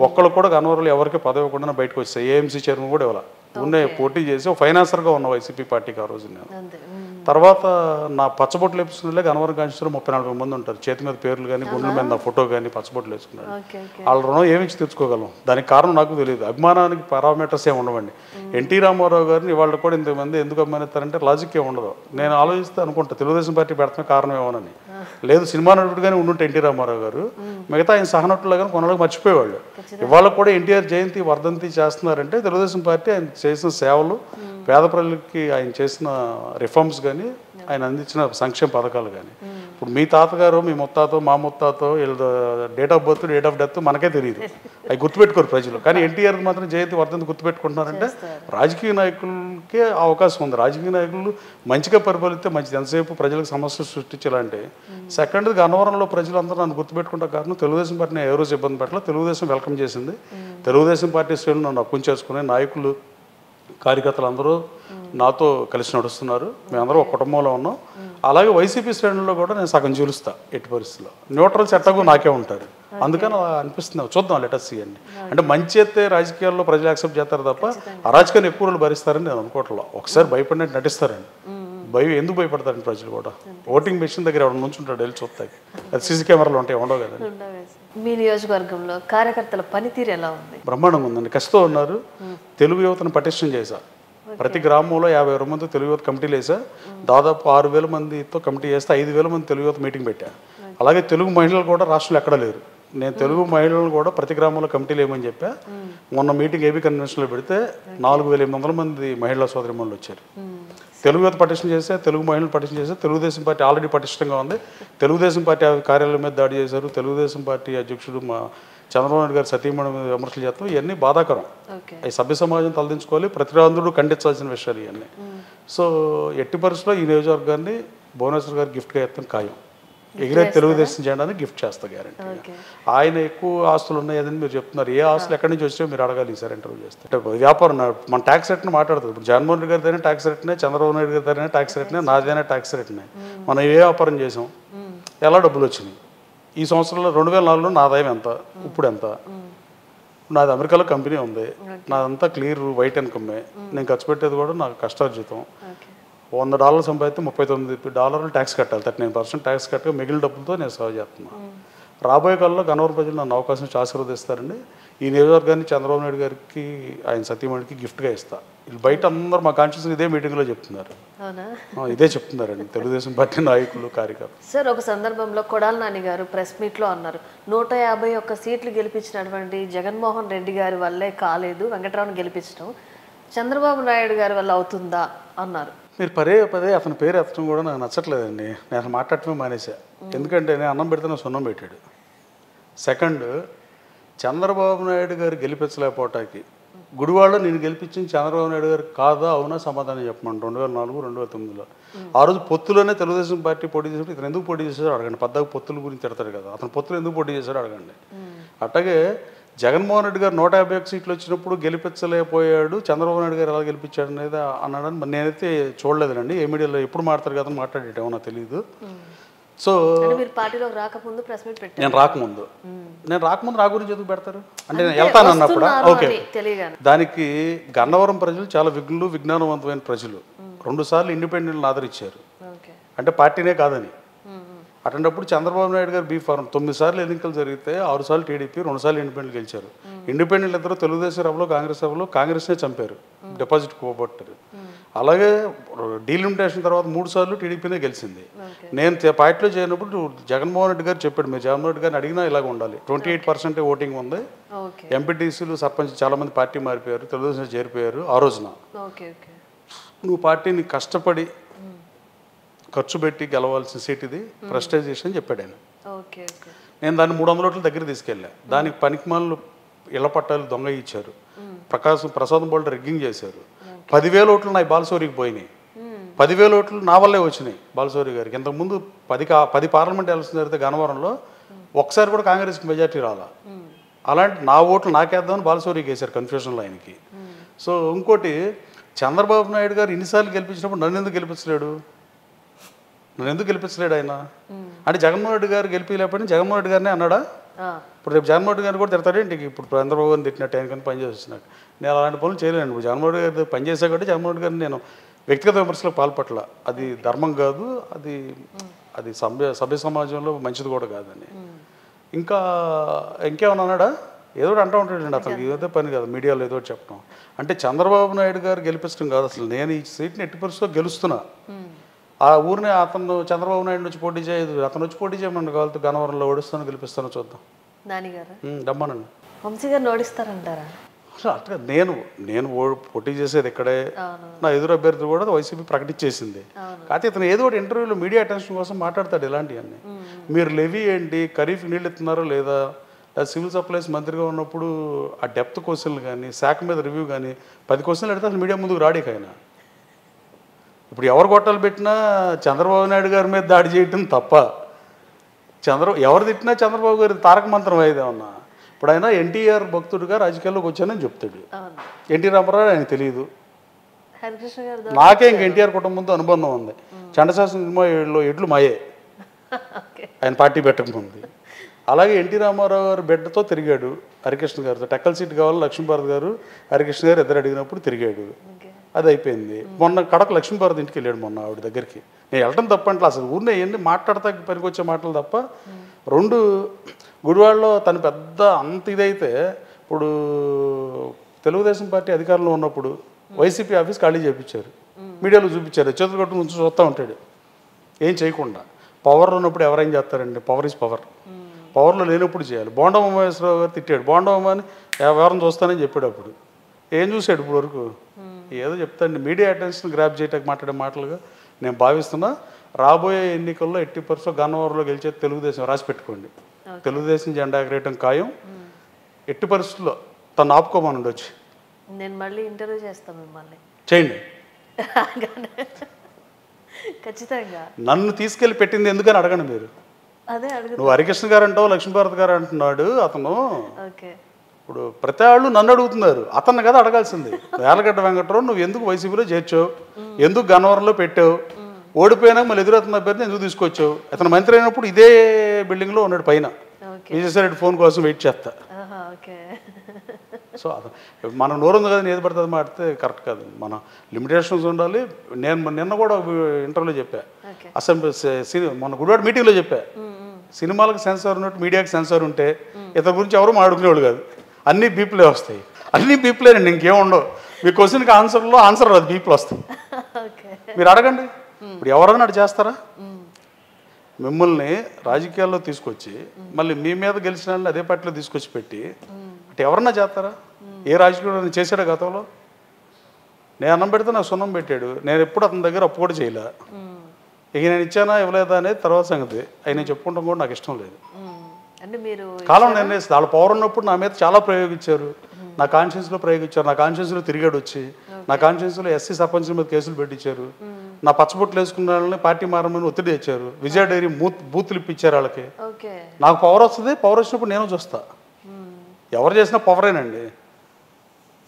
ఒక్కళ్ళు కూడా గన్నవరంలో ఎవరికి పదవి ఇవ్వకుండా బయటకు వచ్చాయి. ఏఎంసీ చైర్మన్ కూడా ఇవ్వాల. ఉన్నాయి పోటీ చేసి ఒక ఫైనాన్సర్గా ఉన్న వైసీపీ పార్టీకి ఆ రోజు నేను. తర్వాత నా పచ్చబొట్లు వేసుకున్నలే గన్నవరం కాన్స్టిట్యూన్సీలో 30-40 మంది ఉంటారు. చేతి మీద పేర్లు కానీ, గుండెల మీద నా ఫోటో కానీ పచ్చబొట్లు వేసుకున్నాడు. వాళ్ళ రుణం ఏమిచ్చి తెచ్చుకోగలం? దానికి కారణం నాకు తెలియదు. అభిమానానికి పారామీటర్స్ ఏమి ఉండవండి. ఎన్టీ రామారావు గారిని ఇవాళ కూడా ఇంతమంది ఎందుకు అభిమానిస్తారంటే లాజిక్ ఏమి ఉండదు. నేను ఆలోచిస్తే అనుకుంటా తెలుగుదేశం పార్టీ పెడతామే కారణం ఏమోనని. లేదు, సినిమా నటుడుగానే ఉండుంటే ఎన్టీ రామారావు గారు మిగతా ఆయన సహనటులుగా కానీ కొన్నాళ్ళకి మర్చిపోయేవాళ్ళు. ఇవాళ కూడా ఎన్టీఆర్ జయంతి వర్ధంతి చేస్తున్నారంటే తెలుగుదేశం పార్టీ ఆయన చేసిన సేవలు, పేద ప్రజలకి ఆయన చేసిన రిఫార్మ్స్ కానీ, ఆయన అందించిన సంక్షేమ పథకాలు కానీ. ఇప్పుడు మీ తాతగారు, మీ ముత్తాతో, మా ముత్తాతో వీళ్ళ date of birth, date of death మనకే తెలియదు. అవి గుర్తుపెట్టుకోరు ప్రజలు. కానీ ఎన్టీఆర్ మాత్రం జయంతి వర్ధంతి గుర్తుపెట్టుకుంటున్నారంటే రాజకీయ నాయకులకే అవకాశం ఉంది. రాజకీయ నాయకులు మంచిగా పరిపాలిస్తే మంచిది. ఎంతసేపు ప్రజలకు సమస్యలు సృష్టించాలంటే. సెకండ్, గన్నవరంలో ప్రజలందరూ నన్ను గుర్తుపెట్టుకుంటారు కారణం తెలుగుదేశం పార్టీని ఏ రోజు ఇబ్బంది పెట్టాలో తెలుగుదేశం వెల్కమ్ చేసింది. తెలుగుదేశం పార్టీ శ్రేణులు నన్ను అప్పుని చేసుకునే నాయకులు, కార్యకర్తలు అందరూ నాతో కలిసి నడుస్తున్నారు. మేమందరూ ఒక కుటుంబంలో ఉన్నాం. అలాగే వైసీపీ శ్రేణుల్లో కూడా నేను సగం చూలుస్తా ఎట్టి పరిస్థితుల్లో. న్యూట్రల్స్ ఎట్టగో నాకే ఉంటారు. అందుకని అలా అనిపిస్తుంది. చూద్దాం, లెటర్స్ ఇవ్వండి. అంటే మంచి అయితే రాజకీయాల్లో ప్రజలు యాక్సెప్ట్ చేస్తారు తప్ప అరాజకాన్ని ఎక్కువ రోజులు భరిస్తారని నేను అనుకోవట్లేదు. ఒకసారి భయపడినట్టు నటిస్తారండి. ఎందుకు భయపడతారండి ప్రజలు కూడా? ఓటింగ్ మెషిన్ దగ్గర ఎవరు నుంచి ఉంటాడు వెళ్ళి చూస్తాకి. అది సీసీ కెమెరాలు ఉంటాయి, ఉండవు కదా. మీ నియోజకవర్గంలో కార్యకర్తల పనితీరు ఎలా ఉంది? బ్రహ్మాండంగా ఉందండి. కసితో ఉన్నారు. తెలుగు యువతను పటిష్టం చేశా. ప్రతి గ్రామంలో 50,000 మంది తెలుగు యువత కమిటీలు వేసా. దాదాపు 6,000 మందితో కమిటీ చేస్తే 5,000 మంది తెలుగు యువత మీటింగ్ పెట్టా. అలాగే తెలుగు మహిళలు కూడా రాష్ట్రంలో ఎక్కడా లేరు. నేను తెలుగు మహిళలను కూడా ప్రతి గ్రామంలో కమిటీలు వేయమని చెప్పా. మొన్న మీటింగ్ ఏబీ కన్వెన్షన్లో పెడితే 4,800 మంది మహిళా సోదరిమణులు వచ్చారు. తెలుగు యువత పటిష్టం చేస్తే, తెలుగు మహిళలు పటిష్టం చేస్తే, తెలుగుదేశం పార్టీ ఆల్రెడీ పటిష్టంగా ఉంది. తెలుగుదేశం పార్టీ కార్యాలయం మీద దాడి చేశారు. తెలుగుదేశం పార్టీ అధ్యక్షుడు మా చంద్రబాబు నాయుడు గారు సతీమణి మీద విమర్శలు చేస్తాం. ఇవన్నీ బాధాకరం. ఈ సభ్య సమాజం తలదించుకోవాలి. ప్రతిరాంధ్రుడు ఖండించాల్సిన విషయాలు ఇవన్నీ. సో ఎట్టి పరిస్థితుల్లో ఈ నియోజకవర్గాన్ని భువనేశ్వర్ గారు గిఫ్ట్గా ఎత్తాను ఖాయం. ఎగిరే తెలుగుదేశం చేయడానికి గిఫ్ట్ చేస్తా గ్యారెంటీ. ఆయన ఎక్కువ ఆస్తులు ఉన్నాయి అని మీరు చెప్తున్నారు. ఏ ఆస్తులు ఎక్కడి నుంచి వచ్చాయో మీరు అడగాలి ఈసారి ఇంటర్వ్యూ చేస్తే. అంటే వ్యాపారం మన ట్యాక్స్ రేట్ని మాట్లాడుతుంది. ఇప్పుడు జగన్మోహన్ రెడ్డి గారిదైనా ట్యాక్స్ రేట్నే, చంద్రబాబు నాయుడు గారిదైనా ట్యాక్స్ రేట్నే, నాదైనా ట్యాక్స్ రేట్నే. మనం ఏ వ్యాపారం చేసాం, ఎలా డబ్బులు వచ్చినాయి, ఈ సంవత్సరంలో 2004లో నా ఆదాయం ఎంత, ఇప్పుడు ఎంత, నాది అమెరికాలో కంపెనీ ఉంది, నాదంతా క్లియర్ వైట్ ఇన్కమ్మే, నేను ఖర్చు పెట్టేది కూడా నాకు కష్టార్జితం. $100 సంపాదిస్తే $39 ట్యాక్స్ కట్టాలి. 39% ట్యాక్స్ కట్టగా మిగిలిన డబ్బులతో నేను సేవ చేస్తున్నాను. రాబోయే కాలంలో గన్నవరం ప్రజలు నన్ను అవకాశం ఇచ్చి ఆశీర్వదిస్తారండి. ఈ నియోజకవర్గాన్ని చంద్రబాబు నాయుడు గారికి, ఆయన సతీమణికి గిఫ్ట్గా ఇస్తా. వీళ్ళు బయట అందరూ మా కాన్స్టిట్యూన్సీ ఇదే మీటింగ్లో చెప్తున్నారు. ఇదే చెప్తున్నారండి తెలుగుదేశం పార్టీ నాయకులు, కార్యకర్తలు. సార్, ఒక సందర్భంలో కొడాలి నాని గారు ప్రెస్ మీట్లో అన్నారు, 151 సీట్లు గెలిపించినటువంటి జగన్మోహన్ రెడ్డి గారి వల్లే కాలేదు వెంకటరావుని గెలిపించడం, చంద్రబాబు నాయుడు గారి వల్ల అవుతుందా అన్నారు. మీరు పదే అతని పేరు ఎత్తడం కూడా నాకు నచ్చట్లేదండి. నేను అసలు మాట్లాడటమే మానేసా. ఎందుకంటే నేను అన్నం పెడితే నాకు సున్నం పెట్టాడు. సెకండ్, చంద్రబాబు నాయుడు గారు గెలిపించలేకపోవటానికి గుడివాడలో నేను గెలిపించింది చంద్రబాబు నాయుడు గారు కాదా, అవునా సమాధానం చెప్పమండి. 2004, 2009లో ఆ రోజు పొత్తులోనే తెలుగుదేశం పార్టీ పోటీ చేసినప్పుడు ఇతను ఎందుకు పోటీ చేశాడో అడగండి. పద్దాకు పొత్తుల గురించి తిడతాడు కదా, అతను పొత్తులు ఎందుకు పోటీ చేశాడో అడగండి. అట్లాగే జగన్మోహన్ రెడ్డి గారు 151 సీట్లు వచ్చినప్పుడు గెలిపించలేకపోయాడు, చంద్రబాబు నాయుడు గారు ఎలా గెలిపించాడు అనేది అన్నాడని మరి నేనైతే చూడలేదండి. ఏ మీడియాలో ఎప్పుడు మాట్లాడతారు కదా మాట్లాడేటేమో నాకు తెలియదు. సో మీరు పార్టీలోకి రాకముందు ప్రెస్ మీట్ పెట్టారు. నేను రాకముందు నా గురించి ఎందుకు పెడతారు అంటే నేను వెళ్తాను అన్నప్పుడు ఓకే. దానికి గన్నవరం ప్రజలు చాలా విజ్ఞానవంతమైన ప్రజలు 2 సార్లు ఇండిపెండెంట్ని ఆదరించారు, అంటే పార్టీనే కాదని. అటువంటిప్పుడు చంద్రబాబు నాయుడు గారు బీఫారం 9 సార్లు ఎన్నికలు జరిగితే 6 సార్లు టీడీపీ, 2 సార్లు ఇండిపెండెంట్ గెలిచారు. ఇండిపెండెంట్ ఇద్దరు తెలుగుదేశం సభలో కాంగ్రెస్నే చంపారు, డిపాజిట్ పోగొట్టారు. అలాగే డీలిమిటేషన్ తర్వాత 3 సార్లు టీడీపీనే గెలిచింది. నేను పార్టీలో చేరినప్పుడు జగన్మోహన్ రెడ్డి గారు చెప్పాడు, మీరు జగన్మోహన్ రెడ్డి గారిని అడిగినా ఇలాగ ఉండాలి. 28% ఓటింగ్ ఉంది. ఎంపీటీసీలు సర్పంచ్ చాలామంది పార్టీ మారిపోయారు, తెలుగుదేశం చేరిపోయారు. ఆ రోజున నువ్వు పార్టీని కష్టపడి ఖర్చు పెట్టి గెలవాల్సిన సీట్ ఇది, ప్రెస్టైజేషన్ అని చెప్పాడు ఆయన. నేను దాన్ని 300 ఓట్ల దగ్గర తీసుకెళ్ళా. దానికి పనికిమాలను ఇళ్ల పట్టాలు దొంగ ఇచ్చారు, ప్రసాదం బోల్డ్ రిగ్గింగ్ చేశారు. 10,000 ఓట్లు నా బాలశౌరికి పోయినాయి. 10,000 ఓట్లు నా వల్లే వచ్చినాయి బాలశౌరి గారికి. ఇంతకుముందు 10 పార్లమెంట్ ఎలక్షన్ జరిగితే గన్నవరంలో ఒకసారి కూడా కాంగ్రెస్కి మెజార్టీ రాలా. అలాంటి నా ఓట్లు నాకేద్దామని బాలశౌరికి వేశారు కన్ఫ్యూజన్లో ఆయనకి. సో ఇంకోటి, చంద్రబాబు నాయుడు గారు ఇన్నిసార్లు గెలిపించినప్పుడు నన్ను ఎందుకు గెలిపించలేడు ఆయన? అంటే జగన్మోహన్ రెడ్డి గారు గెలిపించలేకపోయినా జగన్మోహన్ రెడ్డి గారినే అన్నాడా? ఇప్పుడు రేపు జగన్మోహన్ రెడ్డి గారిని కూడా తిడతాడు ఏంటి? ఇప్పుడు చంద్రబాబు గారిని తిట్టినట్టు ఆయన కానీ పనిచేస్తున్నాడు. నేను అలాంటి పనులు చేయలేను. ఇప్పుడు జగన్మోహన్ రెడ్డి గారి పనిచేసా కాబట్టి జగన్మోహన్ రెడ్డి గారిని నేను వ్యక్తిగత విమర్శలకు పాల్పట్ల. అది ధర్మం కాదు, అది సభ్య సమాజంలో మంచిది కూడా కాదని. ఇంకేమన్నా అన్నాడా? ఏదో ఒకటి అంటూ ఉంటాడండి అతనికి. ఏదో పని కాదు మీడియాలో ఏదో చెప్పడం. అంటే చంద్రబాబు నాయుడు గారు గెలిపించడం కాదు అసలు. నేను ఈ సీట్ని ఎట్టి పరిస్థితుల్లో గెలుస్తున్నా. ఆ ఊరిని అతను చంద్రబాబు నాయుడు వచ్చి పోటీ చేయదు, అతను వచ్చి పోటీ చేయమని కావాలి. గన్నవరంలో ఓడిస్తాను, గెలిపిస్తాను, చూద్దాం. రమ్మనండి. వంశీ గారిని ఓడిస్తారంటారా? అట్లా నేను పోటీ చేసేది ఇక్కడే. నా ఎదురు అభ్యర్థి కూడా వైసీపీ ప్రకటించేసింది. కాకపోతే ఇతను ఏదో ఒకటి ఇంటర్వ్యూలో మీడియా అటెన్షన్ కోసం మాట్లాడతాడు ఇలాంటివన్నీ. మీరు లెవీ ఏంటి, ఖరీఫ్ నీళ్ళు ఇస్తున్నారో లేదా, సివిల్ సప్లైస్ మంత్రిగా ఉన్నప్పుడు ఆ డెప్త్ క్వశ్చన్లు కానీ, శాఖ మీద రివ్యూ కానీ 10 క్వశ్చన్లు అడిగితే అసలు మీడియా ముందుకు రాడేకైనా. ఇప్పుడు ఎవరు గొట్టాలు పెట్టినా చంద్రబాబు నాయుడు గారి మీద దాడి చేయటం తప్ప, ఎవరు తిట్టినా చంద్రబాబు గారి తారక మంత్రం అయ్యేదేమన్నా. ఇప్పుడు ఆయన ఎన్టీఆర్ భక్తుడిగా రాజకీయాల్లోకి వచ్చానని చెప్తాడు. ఎన్టీ రామారావు ఆయన తెలియదు. నాకే ఇంక ఎన్టీఆర్ కుటుంబంతో అనుబంధం ఉంది. చండశాసన సినిమాలో ఎడ్లు మాయే ఆయన పార్టీ పెట్టకముంది. అలాగే ఎన్టీ రామారావు గారు బిడ్డతో తిరిగాడు హరికృష్ణ గారితో. టెక్కల్ సీట్ కావాలి లక్ష్మీభారత్ గారు హరికృష్ణ గారు ఇద్దరు అడిగినప్పుడు తిరిగాడు. అది అయిపోయింది. మొన్న కడకు లక్ష్మీభారత్ ఇంటికి వెళ్ళాడు మొన్న ఆవిడ దగ్గరికి. నేను వెళ్ళటం తప్పంటే అసలు ఊరినే ఎన్ని మాట్లాడతా పనికొచ్చే మాటలు తప్ప. 2 గుడివాడలో తను పెద్ద అంత ఇదైతే, ఇప్పుడు తెలుగుదేశం పార్టీ అధికారంలో ఉన్నప్పుడు వైసీపీ ఆఫీస్ ఖాళీ చేయించారు, మీడియాలో చూపించారు. చేతులు కట్టు నుంచి చూస్తూ ఉంటాడు ఏం చేయకుండా. పవర్లో ఉన్నప్పుడు ఎవరేం చేస్తారండి? Power is power. పవర్లో లేనప్పుడు చేయాలి. బోండా ఉమామేశ్వరరావు గారు తిట్టాడు. బోండా ఉమాని ఎవరిని చూస్తానని చెప్పాడు. అప్పుడు ఏం చూశాడు ఇప్పుడు వరకు? ఏదో చెప్తాండి. మీడియా అటెన్షన్ గ్రాప్ చేయడానికి మాట్లాడే మాటలుగా నేను భావిస్తున్నా. రాబోయే ఎన్నికల్లో ఎట్టి పరిస్థితుల్లో గన్నవరంలో గెలిచేది తెలుగుదేశం. రాసి పెట్టుకోండి, తెలుగుదేశం జెండా ఎగరేయటం ఖాయం. ఎట్టి పరిస్థితుల్లో తను ఆపుకోమని ఉండొచ్చు. నేను మళ్ళీ ఇంటర్వ్యూ చేస్తాను మిమ్మల్ని. చేయండి ఖచ్చితంగా. నన్ను తీసుకెళ్ళి పెట్టింది ఎందుకని అడగండి మీరు. నువ్వు హరికృష్ణ గారు అంటావు, లక్ష్మీభారత్ గారు అంటున్నాడు అతను. ఇప్పుడు ప్రతి వాళ్ళు నన్ను అడుగుతున్నారు, అతన్ని కదా అడగాల్సింది. వేలగడ్డ వెంకటరావు నువ్వు ఎందుకు వైసీపీలో చేర్చావు, ఎందుకు గన్నవరంలో పెట్టావు, ఓడిపోయినా మళ్ళీ ఎదురవుతున్న అభ్యర్థిని ఎందుకు తీసుకొచ్చావు? అతను మంత్రి అయినప్పుడు ఇదే బిల్డింగ్లో ఉన్నాడు పైన. విజయసాయి ఫోన్ కోసం వెయిట్ చేస్తా. సో మనం నోరుంది కదా ఏది పడుతుంది మాడితే కరెక్ట్ కాదు. మన లిమిటేషన్స్ ఉండాలి. నేను నిన్న కూడా ఇంటర్వ్యూలో చెప్పా, అసెంబ్లీ మన గుడివాడ మీటింగ్లో చెప్పా, సినిమాలకు సెన్సార్ ఉన్నట్టు మీడియాకి సెన్సార్ ఉంటే ఇతని గురించి ఎవరు మాట్లాడుకునేవాళ్ళు కాదు. అన్ని బీపులే వస్తాయి. అన్ని బీపులేనండి, ఇంకేం ఉండవు. మీ క్వశ్చన్కి ఆన్సర్ రాదు, బీపులు వస్తాయి. మీరు అడగండి. ఇప్పుడు ఎవరైనా అటు చేస్తారా? మిమ్మల్ని రాజకీయాల్లో తీసుకొచ్చి మళ్ళీ మీ మీద గెలిచిన వాళ్ళని అదే పార్టీలో తీసుకొచ్చి పెట్టి అంటే ఎవరన్నా చేస్తారా? ఏ రాజకీయాలు చేశాడా గతంలో? నేను అన్నం పెడితే నాకు సున్నం పెట్టాడు. నేను ఎప్పుడు అతని దగ్గర అప్పు కూడా చేయలే. ఇక నేను ఇచ్చానా ఇవ్వలేదా అనేది తర్వాత సంగతి. ఆయన చెప్పుకుంటాం కూడా నాకు ఇష్టం లేదు. కాలం నిర్ణయిస్తుంది. వాళ్ళ పవర్ ఉన్నప్పుడు నా మీద చాలా ప్రయోగించారు, నా కాన్షియన్స్లో ప్రయోగించారు. నా కాన్షియన్స్లో తిరిగాడు వచ్చి, నా కాన్షియన్స్లో ఎస్సీ సర్పంచ్ల మీద కేసులు పెట్టించారు. నా పచ్చబొట్లు వేసుకున్న వాళ్ళని పార్టీ మారమని ఒత్తిడి తెచ్చారు. విజయ డైరీ బూతులు ఇప్పించారు వాళ్ళకి. నాకు పవర్ వస్తుంది. పవర్ వచ్చినప్పుడు నేను చూస్తా. ఎవరు చేసినా పవరేనండి.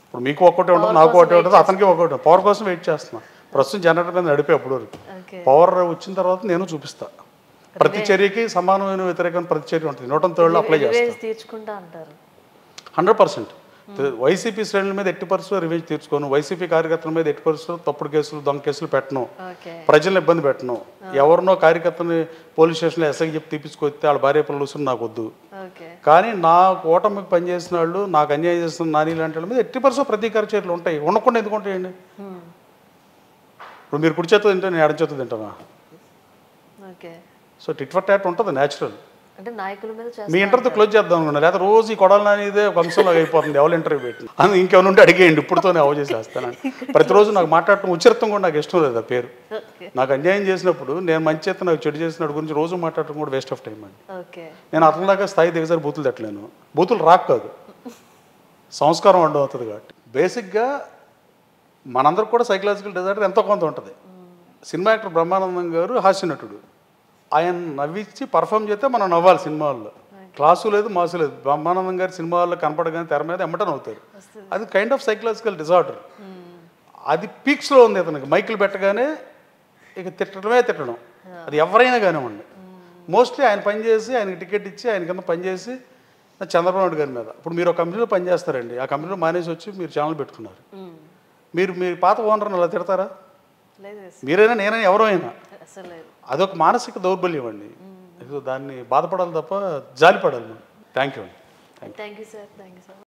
ఇప్పుడు మీకు ఒక్కటే ఉంటుంది, నాకు ఒకటే ఉంటుంది, అతనికి ఒకటి ఉంటుంది. పవర్ కోసం వెయిట్ చేస్తున్నా. ప్రస్తుతం జనరేటర్ మీద నడిపే అప్పుడు వరకు. పవర్ వచ్చిన తర్వాత నేను చూపిస్తా. ప్రతి చర్యకి సమానమైన వ్యతిరేకమైన ప్రతి చర్య ఉంటుంది. 103లో అప్లై చేస్తాను. తీర్చుకుంటా అంటారు 100%. వైసీపీ శ్రేణుల మీద ఎట్టి పరిస్థితుల్లో రివెంజ్ తీర్చుకోను. వైసీపీ కార్యకర్తల మీద ఎట్టి పరిస్థితుల్లో తప్పుడు కేసులు, దొంగ కేసులు పెట్టను. ప్రజలను ఇబ్బంది పెట్టను. ఎవరినో కార్యకర్తని పోలీస్ స్టేషన్లో ఎస్ఐకి చెప్పి తీపించుకొస్తే వాళ్ళ భార్య పిల్లలు వస్తుంది నాకు వద్దు. కానీ నా కూటమికి పనిచేసిన వాళ్ళు, నాకు అన్యాయం చేస్తున్న నాని లాంటి వాళ్ళ మీద ఎట్టి పరిస్థితుల్లో ప్రతీకార చర్యలు ఉంటాయి. ఉండకుండా ఎందుకు ఉంటాయండి? ఇప్పుడు మీరు కుడి చేత తింటే నేను ఎడం చేత తింటానా? సో టిట్ ఫర్ టాట్ ఉంటుంది న్యాచురల్. అంటే నాయకుల మీద మీ ఇంటర్వ్యూతో క్లోజ్ చేద్దాం అనుకున్నా, లేదా రోజు ఈ కొడాలి నాని ఇదే ఒక అంశంలాగా అయిపోతుంది. ఎవరు ఇంటర్వ్యూ పెట్టి అని ఇంకేమైనా ఉంటే అడిగేయండి, ఇప్పుడుతోనే అవ చేసేస్తానని. ప్రతిరోజు నాకు మాట్లాడటం ఉచితం కూడా నాకు ఇష్టం లేదు. ఆ పేరు నాకు అన్యాయం చేసినప్పుడు నేను మంచి చేత నాకు చెడు చేసినట్టు గురించి రోజు మాట్లాడటం కూడా వేస్ట్ ఆఫ్ టైం అండి. నేను అతనిలాగా స్థాయి దిగజారి బూతులు తట్టలేను. బూతులు రాక్ కాదు, సంస్కారం అడ్డం అవుతుంది. కాబట్టి బేసిక్గా మనందరికి కూడా సైకలాజికల్ డిజార్డర్ ఎంతో కొంత ఉంటుంది. సినిమా యాక్టర్ బ్రహ్మానందం గారు హాస్య నటుడు. ఆయన నవ్వించి పర్ఫామ్ చేస్తే మనం నవ్వాలి. సినిమాల్లో క్లాసు లేదు, మాసు లేదు. బ్రహ్మానందం గారి సినిమాల్లో కనపడగానే తెర మీద ఎమ్మటనే అవుతారు. అది కైండ్ ఆఫ్ సైకలాజికల్ డిజార్డర్. అది పీక్స్లో ఉంది అతనికి. మైకులు పెట్టగానే ఇక తిట్టడం. అది ఎవరైనా కానివ్వండి. మోస్ట్లీ ఆయన పనిచేసి, ఆయనకి టికెట్ ఇచ్చి, ఆయన కింద పనిచేసి చంద్రబాబు నాయుడు గారి మీద. ఇప్పుడు మీరు ఒక కంపెనీలో పనిచేస్తారండి, ఆ కంపెనీలో మానేసి వచ్చి మీరు ఛానల్ పెట్టుకున్నారు. మీరు మీ పాత ఓనర్ని అలా తిడతారా? మీరైనా, నేనైనా, ఎవరో అయినా. అదొక మానసిక దౌర్బల్యం అండి. దాన్ని బాధపడాలి తప్ప జాలిపడాలి మనం. థ్యాంక్ యూ అండి. Thank you sir. Thank you so much.